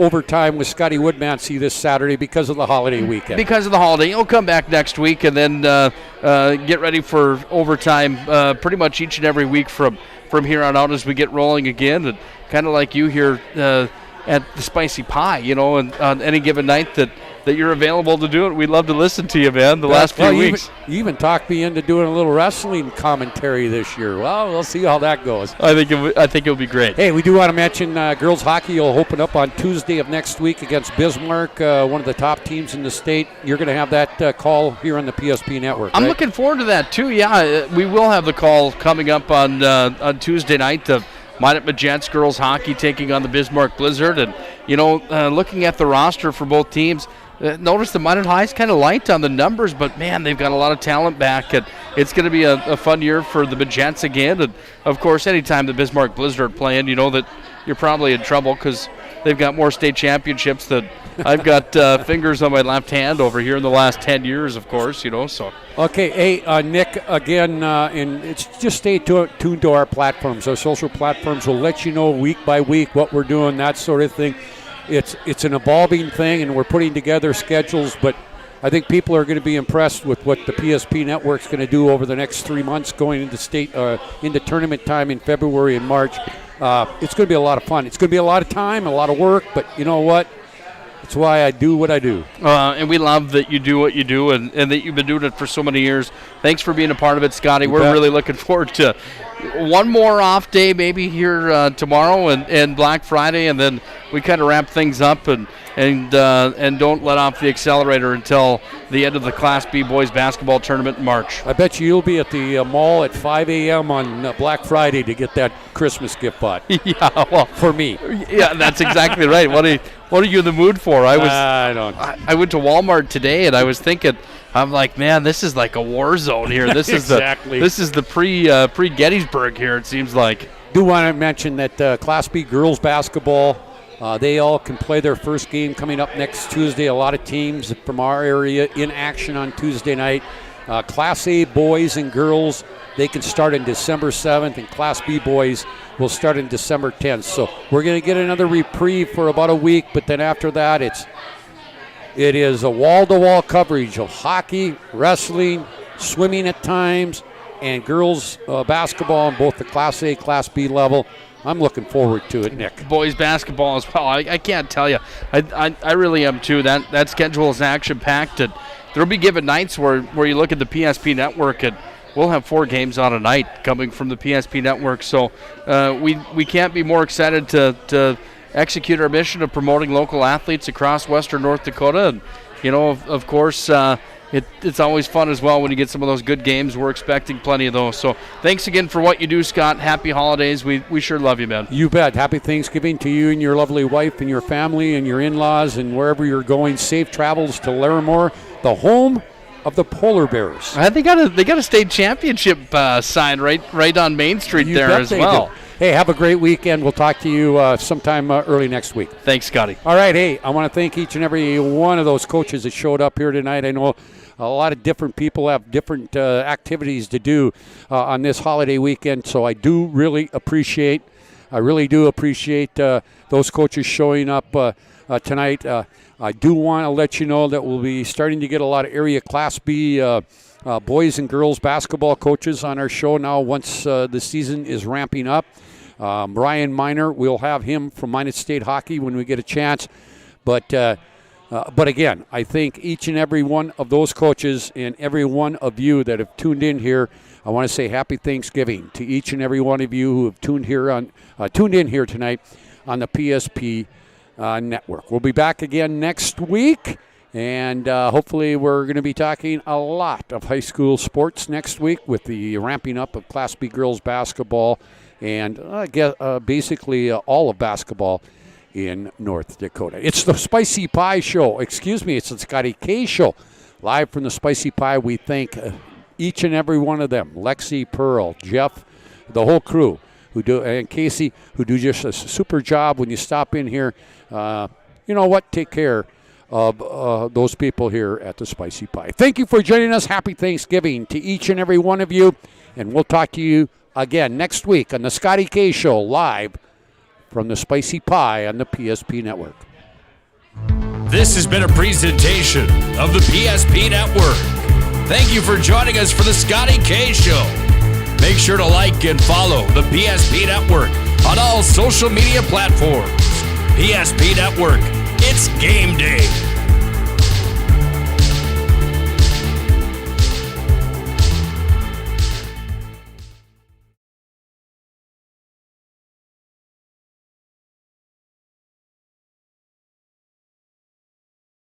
overtime with Scotty Woodmansey this Saturday because of the holiday weekend. Because of the holiday. He'll come back next week and then get ready for overtime pretty much each and every week from here on out as we get rolling again. And kind of like you here at the Spicy Pie, you know, and on any given night that you're available to do it. We'd love to listen to you, man, the last few weeks. You even talked me into doing a little wrestling commentary this year. Well, we'll see how that goes. I think it'll be great. Hey, we do want to mention girls hockey will open up on Tuesday of next week against Bismarck, one of the top teams in the state. You're going to have that call here on the PSP Network, I'm right? looking forward to that, too. Yeah, we will have the call coming up on Tuesday night of Minot Magents girls hockey taking on the Bismarck Blizzard. And, you know, looking at the roster for both teams, notice the Minot High's kind of light on the numbers, but, man, they've got a lot of talent back. And it's going to be a fun year for the Magents again. And, of course, anytime the Bismarck Blizzard are playing, you know that you're probably in trouble because they've got more state championships than I've got fingers on my left hand over here in the last 10 years, of course, so. Okay, hey, Nick, again, and it's just stay tuned to our platforms. Our social platforms will let you know week by week what we're doing, that sort of thing. It's an evolving thing, and we're putting together schedules, but I think people are going to be impressed with what the PSP Network's going to do over the next 3 months going into tournament time in February and March. It's going to be a lot of fun. It's going to be a lot of time, a lot of work, but you know what? That's why I do what I do. And we love that you do what you do and that you've been doing it for so many years. Thanks for being a part of it, Scotty. We're really looking forward to one more off day maybe here tomorrow and Black Friday, and then we kind of wrap things up and don't let off the accelerator until the end of the Class B boys basketball tournament in March. I bet you'll be at the mall at 5 a.m. on Black Friday to get that Christmas gift bought. Yeah, well, for me. Yeah, that's exactly right. What are you in the mood for? I went to Walmart today and I was thinking, I'm like, man, this is like a war zone here. This is the pre Gettysburg here. It seems like. Do want to mention that Class B girls basketball. They all can play their first game coming up next Tuesday. A lot of teams from our area in action on Tuesday night. Class A boys and girls, they can start on December 7th, and Class B boys will start on December 10th. So we're going to get another reprieve for about a week, but then after that, it is a wall-to-wall coverage of hockey, wrestling, swimming at times, and girls basketball on both the Class A, Class B level. I'm looking forward to it, Nick. Boys basketball as well. I can't tell you. I really am too. That schedule is action-packed, and there'll be given nights where you look at the PSP Network, and we'll have 4 games on a night coming from the PSP Network. So we can't be more excited to execute our mission of promoting local athletes across Western North Dakota. And, of course, it's always fun as well when you get some of those good games. We're expecting plenty of those. So thanks again for what you do, Scott. Happy holidays. We sure love you, man. You bet. Happy Thanksgiving to you and your lovely wife and your family and your in-laws and wherever you're going. Safe travels to Larimore, the home of the Polar Bears. They got a state championship sign right on Main Street there as well. Do. Hey, have a great weekend. We'll talk to you sometime early next week. Thanks, Scotty. All right, hey, I want to thank each and every one of those coaches that showed up here tonight. I know a lot of different people have different activities to do on this holiday weekend, so I really do appreciate those coaches showing up tonight. I do want to let you know that we'll be starting to get a lot of area Class B boys and girls basketball coaches on our show now once the season is ramping up. Brian Miner, we'll have him from Minot State Hockey when we get a chance. But again, I think each and every one of those coaches and every one of you that have tuned in here, I want to say happy Thanksgiving to each and every one of you who have tuned in here tonight on the PSP Network. We'll be back again next week, and hopefully we're going to be talking a lot of high school sports next week with the ramping up of Class B girls basketball and basically all of basketball in North Dakota. It's the Spicy Pie Show. Excuse me, it's the Scotty K Show. Live from the Spicy Pie, we thank each and every one of them. Lexi, Pearl, Jeff, the whole crew, and Casey, who do just a super job when you stop in here. You know what? Take care of those people here at the Spicy Pie. Thank you for joining us. Happy Thanksgiving to each and every one of you. And we'll talk to you again next week on the Scotty K Show, live from the Spicy Pie on the PSP Network. This has been a presentation of the PSP Network. Thank you for joining us for the Scotty K Show. Make sure to like and follow the PSP Network on all social media platforms. PSP Network, it's game day.